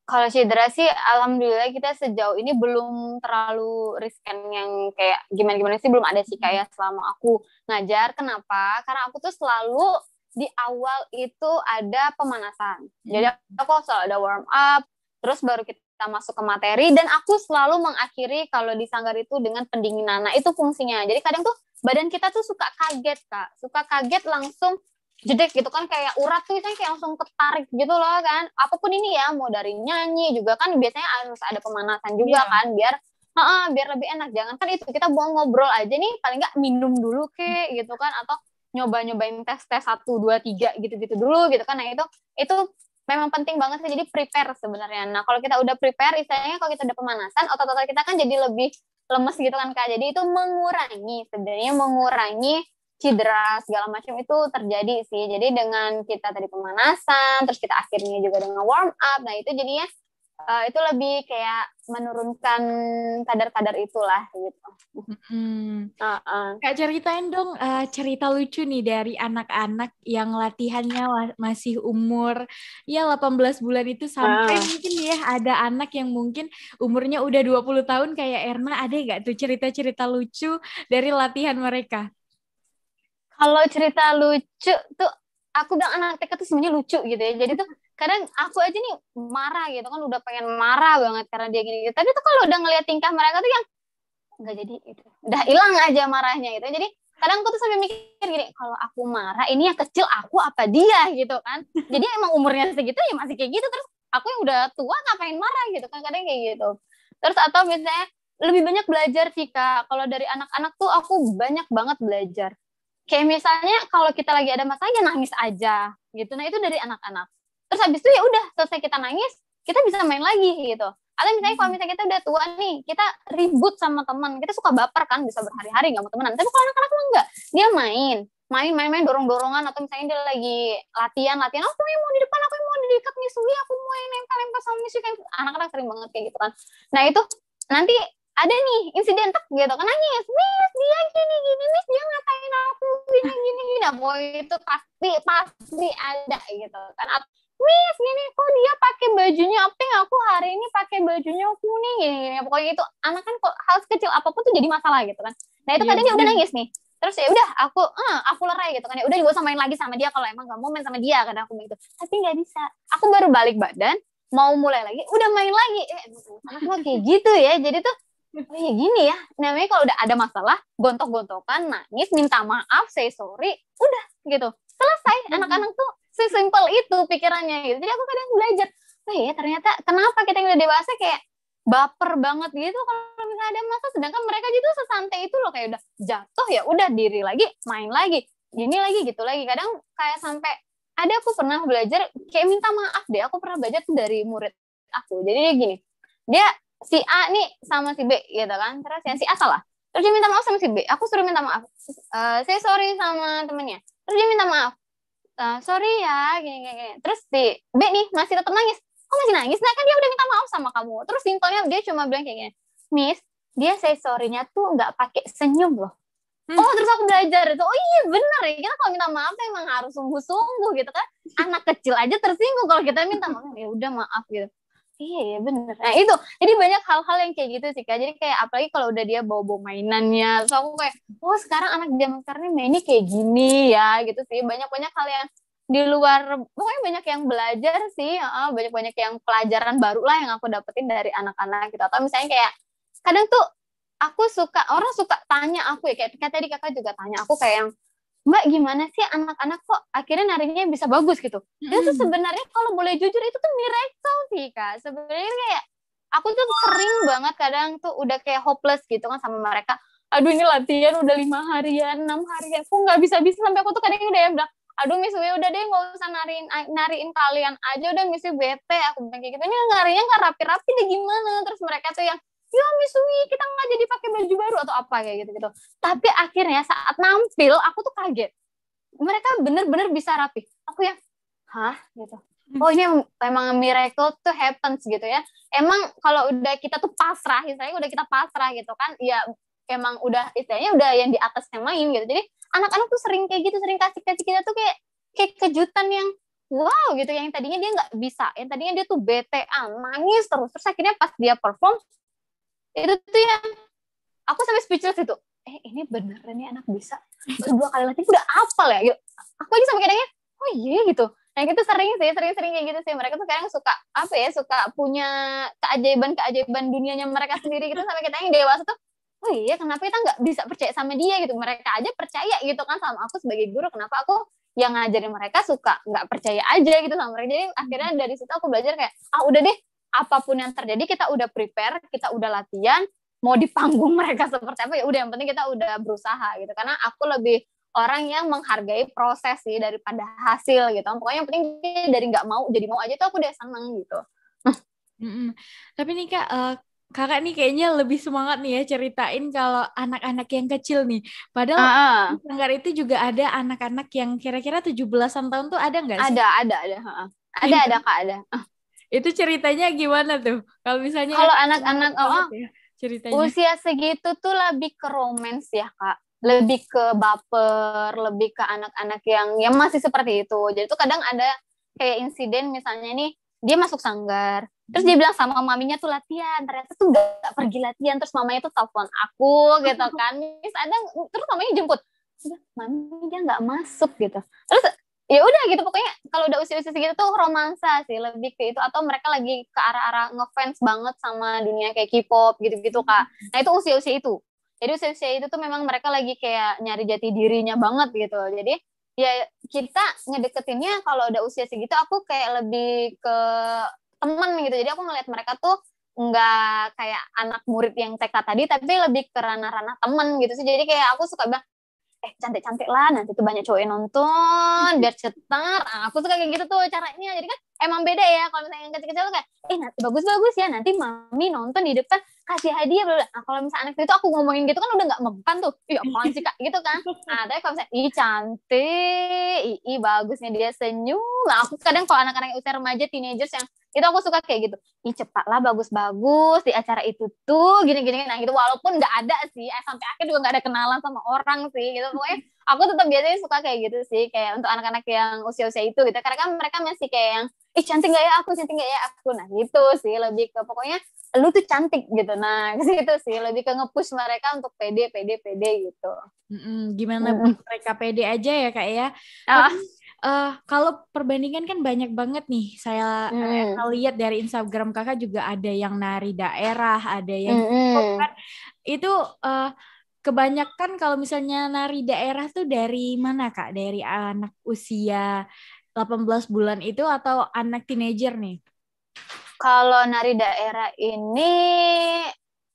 Kalau cedera sih, alhamdulillah kita sejauh ini belum terlalu riskan yang kayak gimana-gimana sih, belum ada sih kayak selama aku ngajar. Kenapa? Karena aku tuh selalu di awal itu ada pemanasan. Jadi aku selalu ada warm up, terus baru kita masuk ke materi, dan aku selalu mengakhiri kalau di sanggar itu dengan pendinginan. Nah itu fungsinya. Jadi kadang tuh badan kita tuh suka kaget, Kak. Suka kaget langsung jedek gitu kan, kayak urat tuh kayak langsung ketarik gitu loh kan. Apapun ini ya, mau dari nyanyi juga kan biasanya harus ada pemanasan juga kan, biar lebih enak. Jangan kan itu kita buang ngobrol aja nih, paling nggak minum dulu kek gitu kan, atau nyobain tes 1, 2, 3 gitu dulu gitu kan. Nah itu memang penting banget sih, jadi prepare sebenarnya. Nah kalau kita udah prepare, istilahnya kalau kita udah pemanasan, otot-otot kita kan jadi lebih lemes gitu kan Kak. Jadi itu mengurangi cedera segala macam itu terjadi sih. Jadi dengan kita tadi pemanasan, terus kita akhirnya juga dengan warm up, nah itu jadinya itu lebih kayak menurunkan kadar-kadar itulah gitu. Kak, ceritain dong cerita lucu nih dari anak-anak yang latihannya masih umur ya 18 bulan itu, sampai mungkin ya ada anak yang mungkin umurnya udah 20 tahun kayak Erna. Ada nggak tuh cerita-cerita lucu dari latihan mereka? Kalau cerita lucu tuh, aku bilang anak TK tuh semuanya lucu gitu ya. Jadi tuh kadang aku aja nih marah gitu kan, udah pengen marah banget karena dia gini gitu. Tapi tuh kalau udah ngeliat tingkah mereka tuh yang nggak jadi gitu, udah hilang aja marahnya gitu. Jadi kadang aku tuh sampai mikir gini, kalau aku marah ini yang kecil aku apa dia gitu kan. Jadi emang umurnya segitu ya masih kayak gitu, terus aku yang udah tua ngapain marah gitu kan, kadang kayak gitu. Terus atau misalnya lebih banyak belajar sih Kak. Kalau dari anak-anak tuh aku banyak banget belajar. Kayak misalnya kalau kita lagi ada masalah ya nangis aja gitu. Nah itu dari anak-anak. Terus habis itu ya udah selesai kita nangis, kita bisa main lagi gitu. Atau misalnya kalau misalnya kita udah tua nih, kita ribut sama teman, kita suka baper kan, bisa berhari-hari nggak mau temenan. Tapi kalau anak-anak mah enggak, dia main dorong-dorongan, atau misalnya dia lagi latihan, aku mau di depan, aku mau di dekat Misui, aku mau yang nempel-nempel sama Misui. Anak-anak sering banget kayak gitu kan. Nah itu nanti ada nih insiden gitu kan, nangis, Miss dia gini Miss dia ngatain aku gini. Nah itu pasti ada gitu kan. Miss gini kok dia pakai bajunya pink, aku hari ini pakai bajunya kuning gini. Pokoknya itu anak kan kok hal kecil apapun tuh jadi masalah gitu kan. Nah itu kadang dia udah nangis nih, terus ya udah aku lerai gitu kan, ya udah gak usah main lagi sama dia kalau emang gak mau main sama dia, kadang aku gitu. Tapi nggak bisa, aku baru balik badan mau mulai lagi udah main lagi. Anak mah kayak gitu ya. Jadi tuh oh ya gini ya, namanya kalau udah ada masalah, gontok-gontokan, nangis, minta maaf, say sorry, udah gitu, selesai. Anak-anak tuh sesimpel itu pikirannya gitu. Jadi aku kadang belajar, oh ya ternyata kenapa kita yang udah dewasa kayak baper banget gitu kalau misalnya ada masalah, sedangkan mereka gitu sesantai itu loh, kayak udah jatuh ya udah diri lagi, main lagi, gini lagi gitu lagi. Kadang kayak sampai ada aku pernah belajar kayak minta maaf deh, aku pernah belajar tuh dari murid aku. Jadi dia gini, dia si A nih sama si B gitu kan, terus ya si A salah, terus dia minta maaf sama si B, aku suruh minta maaf, saya sorry sama temennya, terus dia minta maaf, sorry ya gini. Terus si B nih masih tetap nangis, kok masih nangis, nah kan dia udah minta maaf sama kamu. Terus simpelnya dia cuma bilang kayak gini, Miss, dia say sorry-nya tuh nggak pakai senyum loh. Oh, terus aku belajar itu, oh iya bener ya, kita kalau minta maaf tuh emang harus sungguh-sungguh gitu kan. Anak kecil aja tersinggung kalau kita minta maaf, ya udah maaf gitu. Iya ya bener. Nah itu, jadi banyak hal-hal yang kayak gitu sih Kak. Jadi kayak apalagi kalau udah dia bawa-bawa mainannya, so aku kayak, oh sekarang anak zaman sekarang ini mainnya kayak gini ya gitu sih. Banyak-banyak hal yang di luar, pokoknya banyak yang belajar sih, banyak-banyak yang pelajaran baru lah yang aku dapetin dari anak-anak gitu. Atau misalnya kayak kadang tuh aku suka, orang suka tanya aku ya, kayak tadi kakak juga tanya aku kayak yang, Mbak gimana sih anak-anak kok akhirnya narinya bisa bagus gitu. Itu tuh sebenarnya kalau boleh jujur itu tuh miracle sih Kak. Sebenarnya kayak aku tuh sering banget kadang tuh udah kayak hopeless gitu kan sama mereka. Aduh ini latihan udah 5 harian, 6 harian. Aku nggak bisa-bisa sampai aku tuh kadang udah ya bilang, aduh Miss Wi udah deh nggak usah nariin kalian aja, udah Miss Wi bete. Aku bilang kayak gitu, ini narinya nggak rapi-rapi deh gimana. Terus mereka tuh yang, ya Miss Wi kita nggak jadi pakai baju baru atau apa kayak gitu-gitu. Tapi akhirnya saat nampil aku tuh kaget. Mereka bener-bener bisa rapi. Aku yang, hah gitu. Oh ini emang miracle tuh happens gitu ya. Emang kalau udah kita tuh pasrah, istilahnya udah kita pasrah gitu kan, ya emang udah istilahnya udah yang di atas yang main gitu. Jadi anak-anak tuh sering kayak gitu, sering kasih kita tuh kayak kejutan yang wow gitu, yang tadinya dia nggak bisa, yang tadinya dia tuh bete, nangis terus akhirnya pas dia perform itu tuh yang aku sampai speechless itu. Ini beneran nih anak bisa. Baru 2 kali latihan udah hafal ya. Gitu. Aku aja sampai kadangnya, oh iya gitu. Nah itu sering kayak gitu sih. Mereka tuh kadang suka apa ya, suka punya keajaiban dunianya mereka sendiri gitu, sampai kita yang dewasa tuh, oh iya kenapa kita nggak bisa percaya sama dia gitu. Mereka aja percaya gitu kan sama aku sebagai guru. Kenapa aku yang ngajarin mereka suka nggak percaya aja gitu sama mereka. Jadi akhirnya dari situ aku belajar kayak, udah deh, apapun yang terjadi kita udah prepare, kita udah latihan, mau di panggung mereka seperti apa ya udah, yang penting kita udah berusaha gitu. Karena aku lebih orang yang menghargai proses sih daripada hasil gitu. Pokoknya yang penting dari nggak mau jadi mau aja tuh aku udah seneng gitu. Tapi nih Kak, kakak nih kayaknya lebih semangat nih ya ceritain kalau anak-anak yang kecil nih. Padahal di Sanggar itu juga ada anak-anak yang kira-kira 17-an tahun tuh ada nggak sih? Ada Kak, ada. Itu ceritanya gimana tuh? Kalau misalnya kalau anak-anak ya, ceritanya. Usia segitu tuh lebih ke romance ya Kak. Lebih ke baper, lebih ke anak-anak yang masih seperti itu. Jadi tuh kadang ada kayak insiden misalnya nih, dia masuk sanggar, terus dia bilang sama maminya tuh latihan, ternyata tuh gak pergi latihan, terus mamanya tuh telepon aku gitu kan, terus mamanya jemput, mami dia gak masuk gitu. Terus ya udah gitu, pokoknya kalau udah usia-usia segitu tuh romansa sih, lebih ke itu, atau mereka lagi ke arah-arah ngefans banget sama dunia kayak K-pop gitu-gitu Kak. Nah itu usia-usia itu. Jadi usia-usia itu tuh memang mereka lagi kayak nyari jati dirinya banget gitu. Jadi ya kita ngedeketinnya kalau udah usia segitu, aku kayak lebih ke temen gitu. Jadi aku ngeliat mereka tuh nggak kayak anak murid yang TK tadi, tapi lebih ke ranah-ranah temen gitu sih. Jadi kayak aku suka bilang, cantik-cantik lah, nanti tuh banyak cowok yang nonton, biar cetar. Aku suka kayak gitu tuh caranya. Jadi kan emang beda ya, kalau misalnya yang kecil-kecil tuh kayak, nanti bagus-bagus ya, nanti mami nonton di depan, kasih hadiah, bla bla. Nah kalau misalnya anak itu aku ngomongin gitu kan udah gak mempan tuh, apaan sih Kak, gitu kan. Nah tapi kalau misalnya, cantik, bagusnya dia senyum. Nah aku kadang kalau anak-anak usia remaja, teenagers yang itu aku suka kayak gitu, cepatlah bagus-bagus di acara itu tuh gini-gini. Nah gitu, walaupun nggak ada sih, sampai akhir juga nggak ada kenalan sama orang sih gitu. Pokoknya aku tetap biasanya suka kayak gitu sih, kayak untuk anak-anak yang usia-usia itu gitu, karena kan mereka masih kayak yang, cantik nggak ya aku. Nah gitu sih, lebih ke pokoknya lu tuh cantik gitu. Nah ke situ sih, lebih ke nge-push mereka untuk pede gitu. Gimana buat mereka pede aja ya Kak ya. Tapi kalau perbandingan kan banyak banget nih. Saya lihat dari Instagram kakak juga ada yang nari daerah, ada yang kan. Itu kebanyakan kalau misalnya nari daerah tuh dari mana Kak? Dari anak usia 18 bulan itu atau anak teenager nih? Kalau nari daerah ini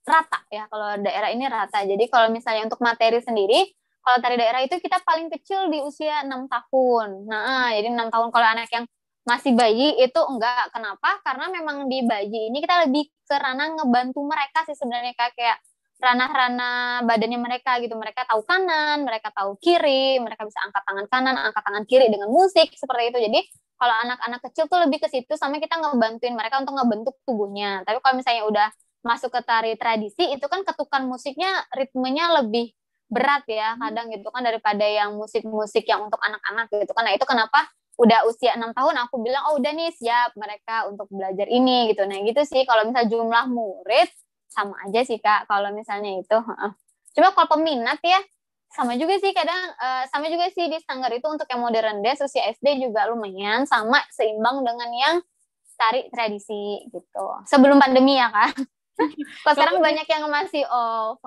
rata ya. Kalau daerah ini rata. Jadi kalau misalnya untuk materi sendiri, kalau tari daerah itu kita paling kecil di usia 6 tahun. Nah, jadi 6 tahun. Kalau anak yang masih bayi itu enggak. Kenapa? Karena memang di bayi ini kita lebih ke ranah ngebantu mereka sih sebenarnya, kayak ranah-ranah badannya mereka gitu. Mereka tahu kanan, mereka tahu kiri, mereka bisa angkat tangan kanan, angkat tangan kiri dengan musik seperti itu. Jadi kalau anak-anak kecil tuh lebih ke situ, sama kita ngebantuin mereka untuk ngebentuk tubuhnya. Tapi kalau misalnya udah masuk ke tari tradisi, itu kan ketukan musiknya, ritmenya lebih berat ya kadang gitu kan, daripada yang musik-musik yang untuk anak-anak gitu kan. Nah itu kenapa udah usia 6 tahun aku bilang, oh udah nih siap mereka untuk belajar ini gitu. Nah gitu sih, kalau misal jumlah murid sama aja sih Kak kalau misalnya itu. Cuma kalau peminat ya sama juga sih kadang, sama juga sih di Sanggar itu untuk yang modern dance usia SD juga lumayan sama seimbang dengan yang tari tradisi gitu. Sebelum pandemi ya Kak. Kok Kalau sekarang banyak yang masih off.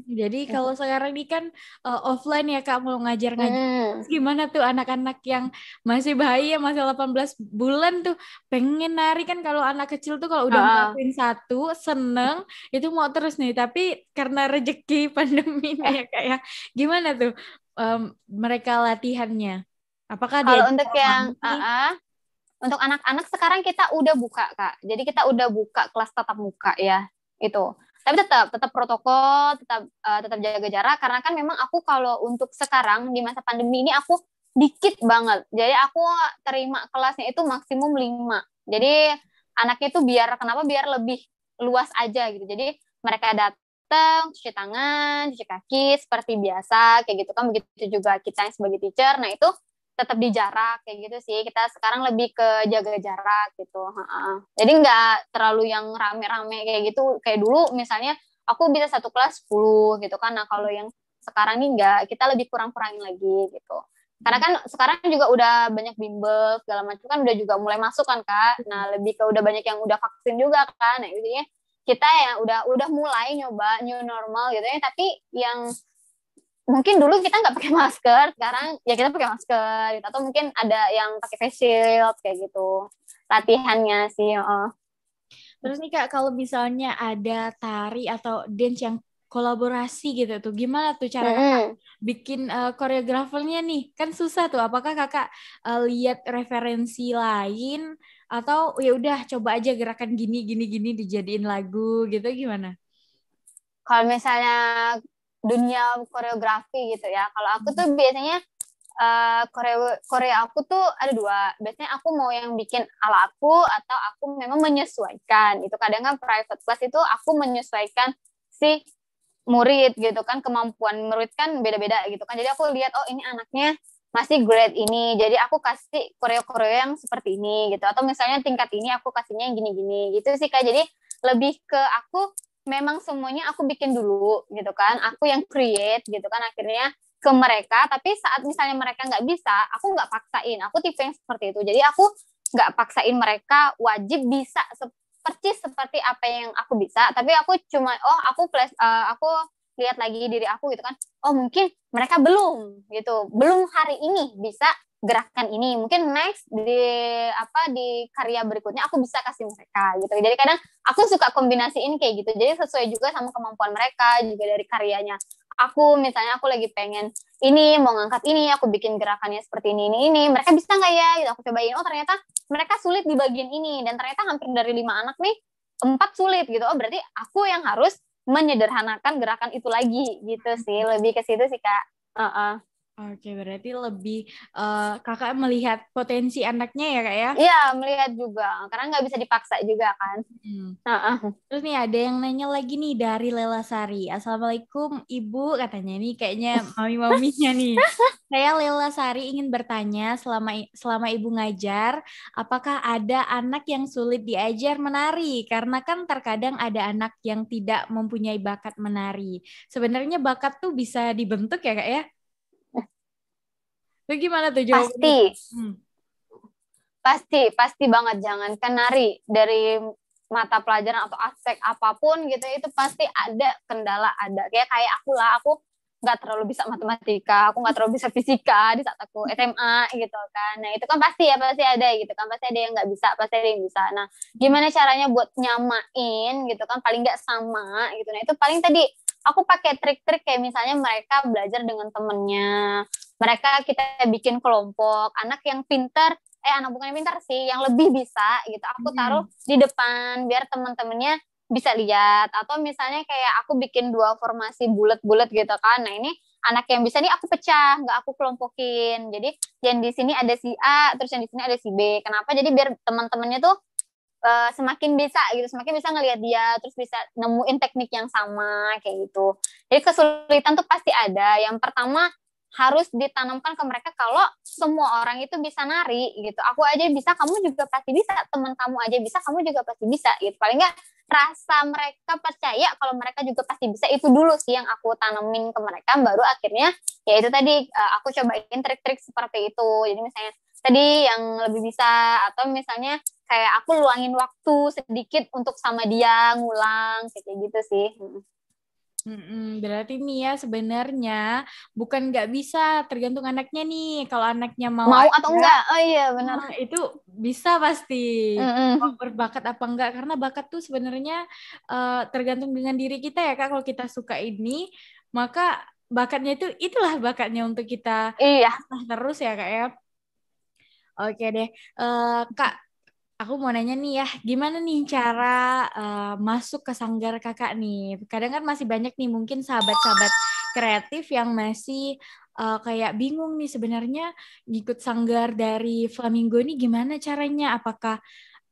jadi kalau sekarang ini kan offline ya Kak, mau ngajar-ngajar. Hmm. Terus gimana tuh anak-anak yang masih bayi ya, masih 18 bulan tuh pengen nari kan, kalau anak kecil tuh kalau udah ngelakuin satu seneng itu mau terus nih, tapi karena rezeki pandemi ini ya Kak ya. Gimana tuh em, mereka latihannya? Apakah Kalau diajak untuk sama yang mami? untuk anak-anak sekarang kita udah buka Kak. Jadi kita udah buka kelas tatap muka ya itu. Tapi tetap protokol, tetap jaga jarak karena kan memang aku kalau untuk sekarang di masa pandemi ini aku dikit banget. Jadi aku terima kelasnya itu maksimum 5. Jadi anaknya itu biar kenapa biar lebih luas aja gitu. Jadi mereka datang cuci tangan, cuci kaki seperti biasa kayak gitu kan, begitu juga kita yang sebagai teacher. Nah, itu tetap di jarak kayak gitu sih. Kita sekarang lebih ke jaga jarak gitu. Jadi nggak terlalu yang rame-rame kayak gitu. Kayak dulu misalnya aku bisa satu kelas 10 gitu kan. Nah kalau yang sekarang nih nggak, kita lebih kurang-kurangin lagi gitu. Karena kan sekarang juga udah banyak bimbel segala macam kan, udah juga mulai masuk kan Kak. Nah lebih ke udah banyak yang udah vaksin juga kan. Nah intinya kita ya udah mulai nyoba new normal gitu ya. Tapi yang mungkin dulu kita nggak pakai masker, sekarang ya kita pakai masker gitu. Atau mungkin ada yang pakai face shield kayak gitu latihannya sih. Terus nih Kak, kalau misalnya ada tari atau dance yang kolaborasi gitu tuh, gimana tuh cara Kakak Mm-mm. bikin koreografernya nih? Kan susah tuh. Apakah Kakak lihat referensi lain atau ya udah coba aja gerakan gini gini gini dijadiin lagu gitu, gimana? Kalau misalnya dunia koreografi gitu ya, kalau aku tuh biasanya koreo aku tuh ada dua. Biasanya aku mau yang bikin ala aku atau aku memang menyesuaikan. Itu kadang kan private class itu aku menyesuaikan si murid gitu kan, kemampuan murid kan beda-beda gitu kan. Jadi aku lihat oh ini anaknya masih grade ini, jadi aku kasih koreo-koreo yang seperti ini gitu. Atau misalnya tingkat ini aku kasihnya yang gini-gini gitu sih Kak. Jadi lebih ke aku memang semuanya aku bikin dulu gitu kan. Aku yang create gitu kan akhirnya ke mereka. Tapi saat misalnya mereka nggak bisa, aku nggak paksain. Aku tipe yang seperti itu. Jadi aku nggak paksain mereka wajib bisa percis seperti apa yang aku bisa, tapi aku cuma aku lihat lagi diri aku gitu kan, oh mungkin mereka belum hari ini bisa gerakan ini, mungkin next di karya berikutnya aku bisa kasih mereka gitu. Jadi kadang aku suka kombinasiin kayak gitu, jadi sesuai juga sama kemampuan mereka juga dari karyanya. Aku misalnya aku lagi pengen ini mau ngangkat ini, aku bikin gerakannya seperti ini, mereka bisa nggak ya gitu, aku cobain. Oh ternyata mereka sulit di bagian ini, dan ternyata hampir dari 5 anak nih 4 sulit gitu. Oh berarti aku yang harus menyederhanakan gerakan itu lagi gitu sih, lebih ke situ sih Kak. Oke, berarti lebih Kakak melihat potensi anaknya ya Kak ya? Iya melihat juga karena nggak bisa dipaksa juga kan. Hmm. Uh-uh. Terus nih ada yang nanya lagi nih dari Lela Sari. Assalamualaikum Ibu, katanya nih kayaknya mami-maminya nih. Saya Lela Sari ingin bertanya, selama Ibu ngajar, apakah ada anak yang sulit diajar menari? Karena kan terkadang ada anak yang tidak mempunyai bakat menari. Sebenarnya bakat tuh bisa dibentuk ya Kak ya? Itu gimana tuh jawabannya? Pasti Hmm. pasti banget, jangankan nari, dari mata pelajaran atau aspek apapun gitu itu pasti ada kendala, ada kayak aku nggak terlalu bisa matematika, aku nggak terlalu bisa fisika di saat aku SMA gitu kan. Nah itu kan pasti ada gitu kan, pasti ada yang nggak bisa, pasti ada yang bisa. Nah gimana caranya buat nyamain gitu kan, paling nggak sama gitu. Nah itu paling tadi aku pakai trik-trik kayak misalnya mereka belajar dengan temennya, mereka kita bikin kelompok anak yang pintar anak bukannya pintar sih, yang lebih bisa gitu. Aku taruh di depan biar teman-temannya bisa lihat. Atau misalnya kayak aku bikin 2 formasi bulat-bulat gitu kan. Nah ini anak yang bisa nih aku pecah, nggak aku kelompokin. Jadi yang di sini ada si A, terus yang di sini ada si B. Kenapa? Jadi biar teman-temannya tuh semakin bisa gitu, semakin bisa ngelihat dia, terus bisa nemuin teknik yang sama kayak gitu. Jadi kesulitan tuh pasti ada. Yang pertama harus ditanamkan ke mereka kalau semua orang itu bisa nari gitu. Aku aja bisa, kamu juga pasti bisa. Teman kamu aja bisa, kamu juga pasti bisa gitu. Paling nggak rasa mereka percaya kalau mereka juga pasti bisa, itu dulu sih yang aku tanemin ke mereka. Baru akhirnya ya itu tadi aku cobain trik-trik seperti itu. Jadi misalnya tadi yang lebih bisa, atau misalnya kayak aku luangin waktu sedikit untuk sama dia ngulang kayak gitu sih. Berarti nih ya sebenarnya bukan nggak bisa, tergantung anaknya nih. Kalau anaknya mau Mau atau aja, enggak? Oh iya benar. itu bisa pasti. Mau Mm-mm. berbakat apa enggak? Karena bakat tuh sebenarnya tergantung dengan diri kita ya Kak. Kalau kita suka ini, maka bakatnya itulah bakatnya untuk kita Iya. asah terus ya Kak ya. Oke deh. Kak, aku mau nanya nih ya, gimana nih cara masuk ke sanggar kakak nih? Kadang kan masih banyak nih mungkin sahabat-sahabat kreatif yang masih kayak bingung nih sebenarnya ngikut sanggar dari Flamingo ini gimana caranya? Apakah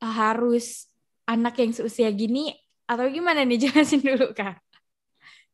harus anak yang seusia gini atau gimana nih? Jelasin dulu Kak.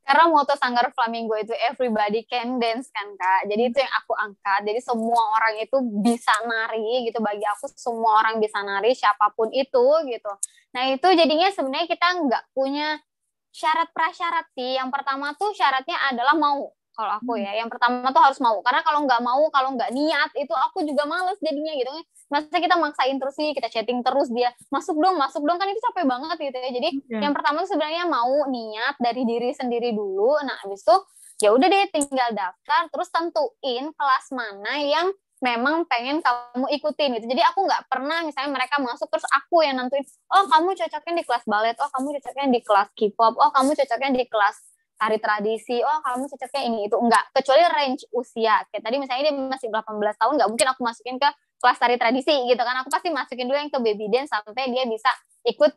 Karena moto Sanggar Flamingo itu everybody can dance kan Kak. Jadi itu yang aku angkat. Jadi semua orang itu bisa nari gitu. Bagi aku semua orang bisa nari siapapun itu gitu. Nah itu jadinya sebenarnya kita nggak punya syarat prasyarat sih. Yang pertama tuh syaratnya adalah mau. Kalau aku ya, yang pertama tuh harus mau. Karena kalau nggak mau, kalau nggak niat, itu aku juga males jadinya gitu. Maksudnya kita maksain terus sih, kita chatting terus dia, masuk dong, kan itu capek banget gitu ya. Jadi Ya. yang pertama tuh sebenarnya mau niat dari diri sendiri dulu. Nah, habis itu ya udah deh tinggal daftar, terus tentuin kelas mana yang memang pengen kamu ikutin gitu. Jadi aku nggak pernah misalnya mereka masuk terus aku yang nentuin, oh kamu cocoknya di kelas balet, oh kamu cocoknya di kelas K-pop, oh kamu cocoknya di kelas tari tradisi, oh kamu cocoknya ini itu. Enggak, kecuali range usia. Kayak tadi misalnya dia masih 18 tahun, nggak mungkin aku masukin ke kelas tari tradisi gitu kan. Aku pasti masukin dulu yang ke baby dance sampai dia bisa ikut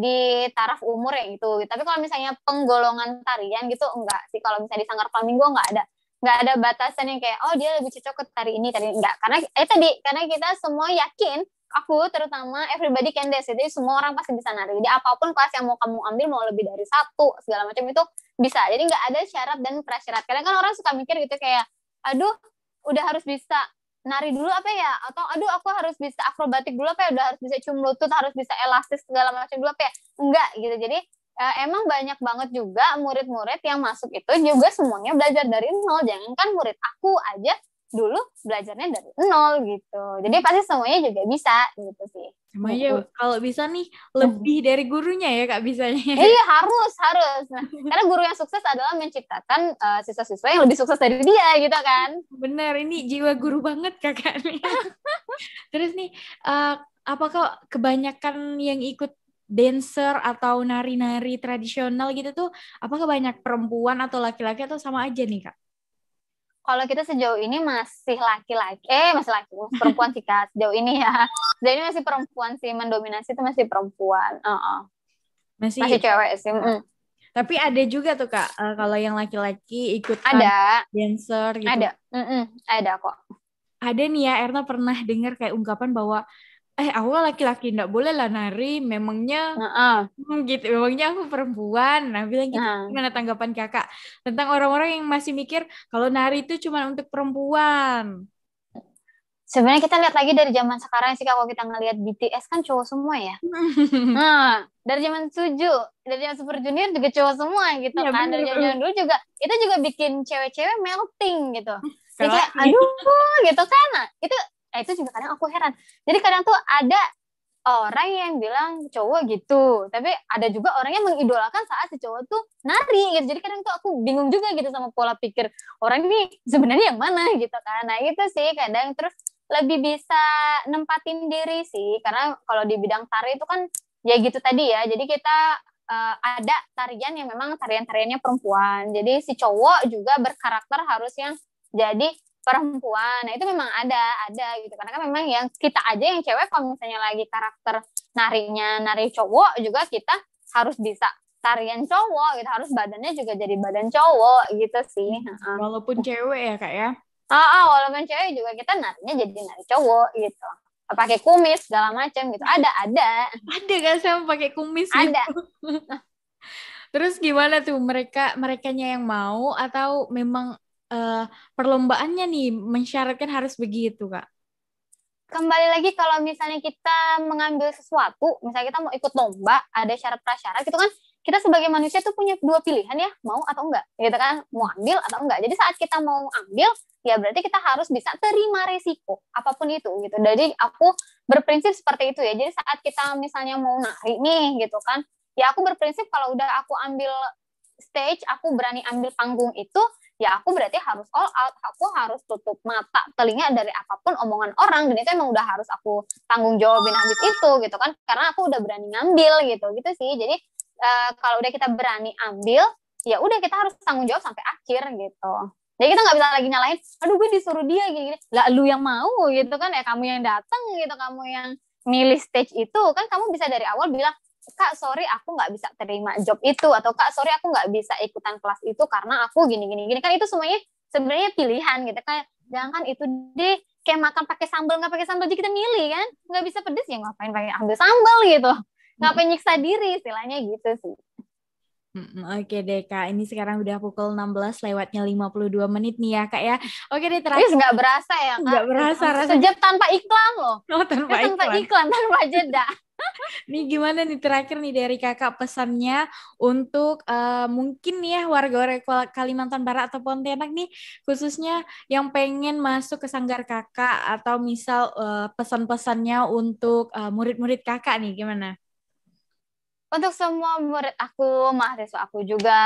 di taraf umur yang itu. Tapi kalau misalnya penggolongan tarian gitu enggak sih. Kalau misalnya di Sanggar Flamingo enggak ada batasan yang kayak oh dia lebih cocok ke tari ini enggak, karena tadi karena kita semua yakin, aku terutama everybody can dance, jadi semua orang pasti bisa nari. Jadi apapun kelas yang mau kamu ambil, mau lebih dari satu segala macam itu bisa. Jadi nggak ada syarat dan prasyarat. Kadang kan orang suka mikir gitu kayak aduh udah harus bisa nari dulu apa ya, atau aduh aku harus bisa akrobatik dulu apa ya, udah harus bisa cium lutut, harus bisa elastis segala macam dulu apa ya, enggak gitu. Jadi emang banyak banget juga murid-murid yang masuk itu juga semuanya belajar dari nol. Jangankan murid aku aja dulu belajarnya dari nol gitu. Jadi pasti semuanya juga bisa gitu sih. Semuanya kalau bisa nih lebih dari gurunya ya Kak bisanya. Iya harus. Nah, karena guru yang sukses adalah menciptakan siswa-siswa yang lebih sukses dari dia gitu kan. Bener, ini jiwa guru banget kakak nih. Terus nih, eh, apakah kebanyakan yang ikut dancer atau nari-nari tradisional gitu tuh, apakah banyak perempuan atau laki-laki atau sama aja nih kak? Kalau kita sejauh ini masih laki-laki, masih laki, perempuan sih Kak, sejauh ini ya. Sejauh ini masih perempuan sih, mendominasi itu masih perempuan. Masih Masih, cewek sih. tapi ada juga tuh kak, kalau yang laki-laki ikutan Ada, dancer gitu. ada kok. Ada nih ya, Erna pernah dengar kayak ungkapan bahwa, aku laki-laki nggak boleh lah nari, memangnya Nah, gitu, memangnya aku perempuan. Nah, bilang gitu. nah. Gimana tanggapan kakak tentang orang-orang yang masih mikir kalau nari itu cuma untuk perempuan? Sebenarnya kita lihat lagi dari zaman sekarang sih kalau kita ngelihat BTS kan cowok semua ya. Nah, dari zaman Super Junior juga cowok semua gitu Iya kan. bener. Dari zaman dulu juga itu juga bikin cewek-cewek melting gitu. Jadi kayak Laki. aduh gitu kan. Nah, itu juga kadang aku heran. Jadi kadang tuh ada orang yang bilang cowok gitu, tapi ada juga orang yang mengidolakan saat si cowok tuh nari gitu. Jadi kadang tuh aku bingung juga gitu sama pola pikir orang ini sebenarnya yang mana gitu kan. Nah itu sih kadang terus lebih bisa nempatin diri sih, karena kalau di bidang tari itu kan ya gitu tadi ya. Jadi kita ada tarian yang memang tarian-tariannya perempuan. Jadi si cowok juga berkarakter harus yang jadi perempuan. Nah, itu memang ada gitu. Karena kan memang yang kita aja yang cewek kalau misalnya lagi karakter narinya nari cowok juga kita harus bisa tarian cowok gitu, harus badannya juga jadi badan cowok gitu sih. Walaupun cewek ya Kak ya. Walaupun cewek juga kita narinya jadi nari cowok gitu. Pakai kumis segala macam gitu. Ada. Ada kan sama pakai kumis Ada. gitu. Terus gimana tuh merekanya yang mau atau memang perlombaannya nih mensyaratkan harus begitu Kak? Kembali lagi kalau misalnya kita mengambil sesuatu, misalnya kita mau ikut lomba, ada syarat prasyarat gitu kan, kita sebagai manusia tuh punya dua pilihan ya, mau atau enggak, gitu kan, mau ambil atau enggak. Jadi saat kita mau ambil, ya berarti kita harus bisa terima resiko, apapun itu gitu. Jadi aku berprinsip seperti itu ya. Jadi saat kita misalnya mau nari nih gitu kan, ya aku berprinsip kalau udah aku ambil stage, aku berani ambil panggung itu, ya aku berarti harus all out, aku harus tutup mata telinga dari apapun omongan orang, dan itu emang udah harus aku tanggung jawabin habis itu gitu kan, karena aku udah berani ngambil gitu sih. Jadi kalau udah kita berani ambil, ya udah kita harus tanggung jawab sampai akhir gitu. Jadi kita nggak bisa lagi nyalain, aduh gue disuruh dia gini, lah lu yang mau gitu kan, ya kamu yang datang gitu, kamu yang milih stage itu kan, kamu bisa dari awal bilang, Kak, sorry aku nggak bisa terima job itu, atau Kak, sorry aku nggak bisa ikutan kelas itu karena aku gini kan itu semuanya sebenarnya pilihan gitu. Kayak jangan kan itu deh, kayak makan pakai sambal nggak pakai sambal jadi kita milih kan, nggak bisa pedes ya ngapain pakai ambil sambal gitu, ngapain nyiksa diri istilahnya gitu sih. Oke deh Kak, ini sekarang udah pukul 16 lewatnya 52 menit nih ya Kak ya. Oke deh terakhir. Nggak berasa ya Kak. Nggak berasa rasanya. Sejam tanpa iklan loh. Tanpa iklan, tanpa jeda. Nih gimana nih terakhir nih dari Kakak pesannya untuk mungkin nih ya warga-warga Kalimantan Barat atau Pontianak nih khususnya yang pengen masuk ke sanggar Kakak atau misal pesan-pesannya untuk murid-murid Kakak nih gimana? Untuk semua murid aku, mahasiswa aku juga,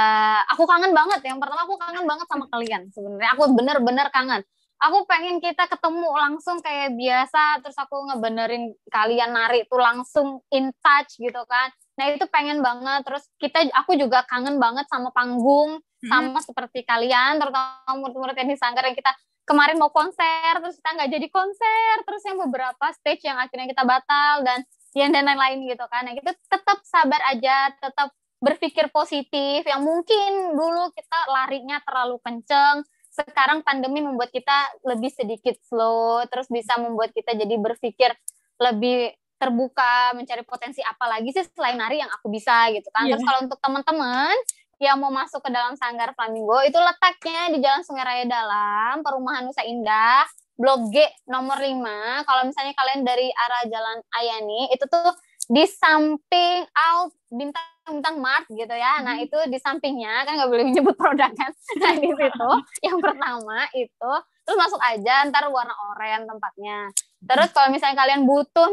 aku kangen banget. Yang pertama aku kangen banget sama kalian sebenarnya. Aku bener-bener kangen. Aku pengen kita ketemu langsung kayak biasa, terus aku ngebenerin kalian nari itu langsung in touch gitu kan. Nah itu pengen banget. Terus aku juga kangen banget sama panggung, sama seperti kalian, terutama murid-murid yang di sanggar yang kita kemarin mau konser, terus kita nggak jadi konser, terus yang beberapa stage yang akhirnya kita batal, dan lain-lain gitu kan. Nah, kita tetap sabar aja, tetap berpikir positif. Yang mungkin dulu kita larinya terlalu kenceng, sekarang pandemi membuat kita lebih sedikit slow, terus bisa membuat kita jadi berpikir lebih terbuka, mencari potensi apa lagi sih selain nari yang aku bisa gitu kan. Terus kalau untuk teman-teman yang mau masuk ke dalam Sanggar Flamingo, itu letaknya di Jalan Sungai Raya Dalam, Perumahan Nusa Indah, Blok G nomor 5. Kalau misalnya kalian dari arah Jalan Ayani, itu tuh di samping Bintang Mart gitu ya. Nah, itu di sampingnya, kan nggak boleh menyebut produk kan. Nah, di situ yang pertama itu, terus masuk aja, ntar warna oranye tempatnya. Terus kalau misalnya kalian butuh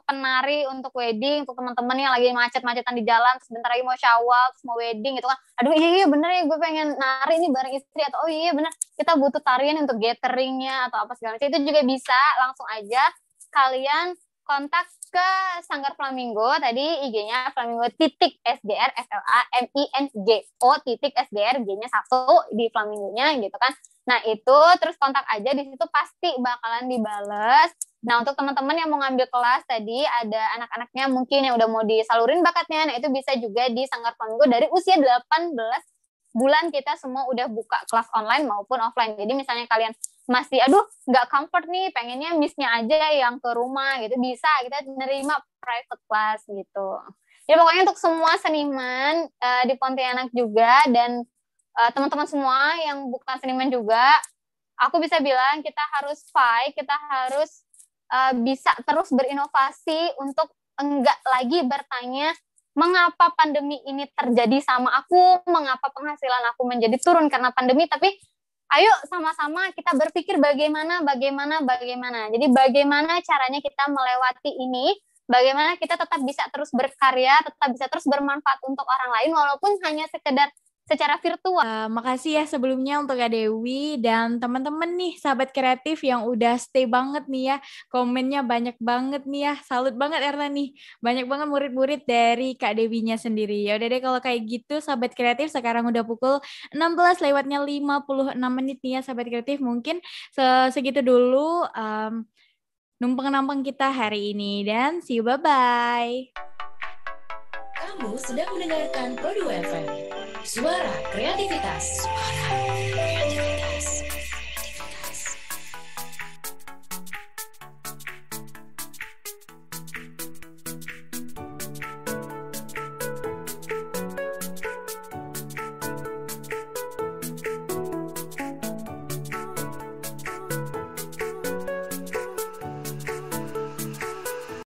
penari untuk wedding, untuk teman-teman yang lagi macet-macetan di jalan, terus bentar lagi mau syawal, terus mau wedding gitu kan. Aduh iya bener ya, gue pengen nari nih bareng istri, atau oh iya bener kita butuh tarian untuk gatheringnya atau apa segala macam, itu juga bisa langsung aja kalian kontak ke Sanggar Flamingo, tadi IG-nya Flamingo.SGR, FLAMINGO.SGR, G-nya 1 di Flamingonya gitu kan. Nah itu terus kontak aja, di situ pasti bakalan dibales. Nah untuk teman-teman yang mau ngambil kelas tadi, ada anak-anaknya mungkin yang udah mau disalurin bakatnya, nah itu bisa juga di Sanggar Flamingo dari usia 18 bulan. Kita semua udah buka kelas online maupun offline. Jadi misalnya kalian masih nggak comfort nih, pengennya miss-nya aja yang ke rumah gitu, bisa kita nerima private class gitu. Jadi pokoknya untuk semua seniman di Pontianak juga, dan teman-teman semua yang bukan seniman juga, aku bisa bilang kita harus fight, kita harus bisa terus berinovasi untuk enggak lagi bertanya mengapa pandemi ini terjadi sama aku, mengapa penghasilan aku menjadi turun karena pandemi, tapi ayo sama-sama kita berpikir bagaimana. Jadi bagaimana caranya kita melewati ini, bagaimana kita tetap bisa terus berkarya, tetap bisa terus bermanfaat untuk orang lain, walaupun hanya sekedar secara virtual. Makasih ya sebelumnya untuk Kak Dewi dan teman-teman nih sahabat kreatif yang udah stay banget nih ya, komennya banyak banget nih ya, salut banget Erna nih, banyak banget murid-murid dari Kak Dewinya sendiri. Ya udah deh kalau kayak gitu sahabat kreatif, sekarang udah pukul 16 lewatnya 56 menit nih ya sahabat kreatif, mungkin segitu dulu numpang-nampang kita hari ini dan see you, bye-bye. Kamu sedang mendengarkan Produ FM, suara kreativitas.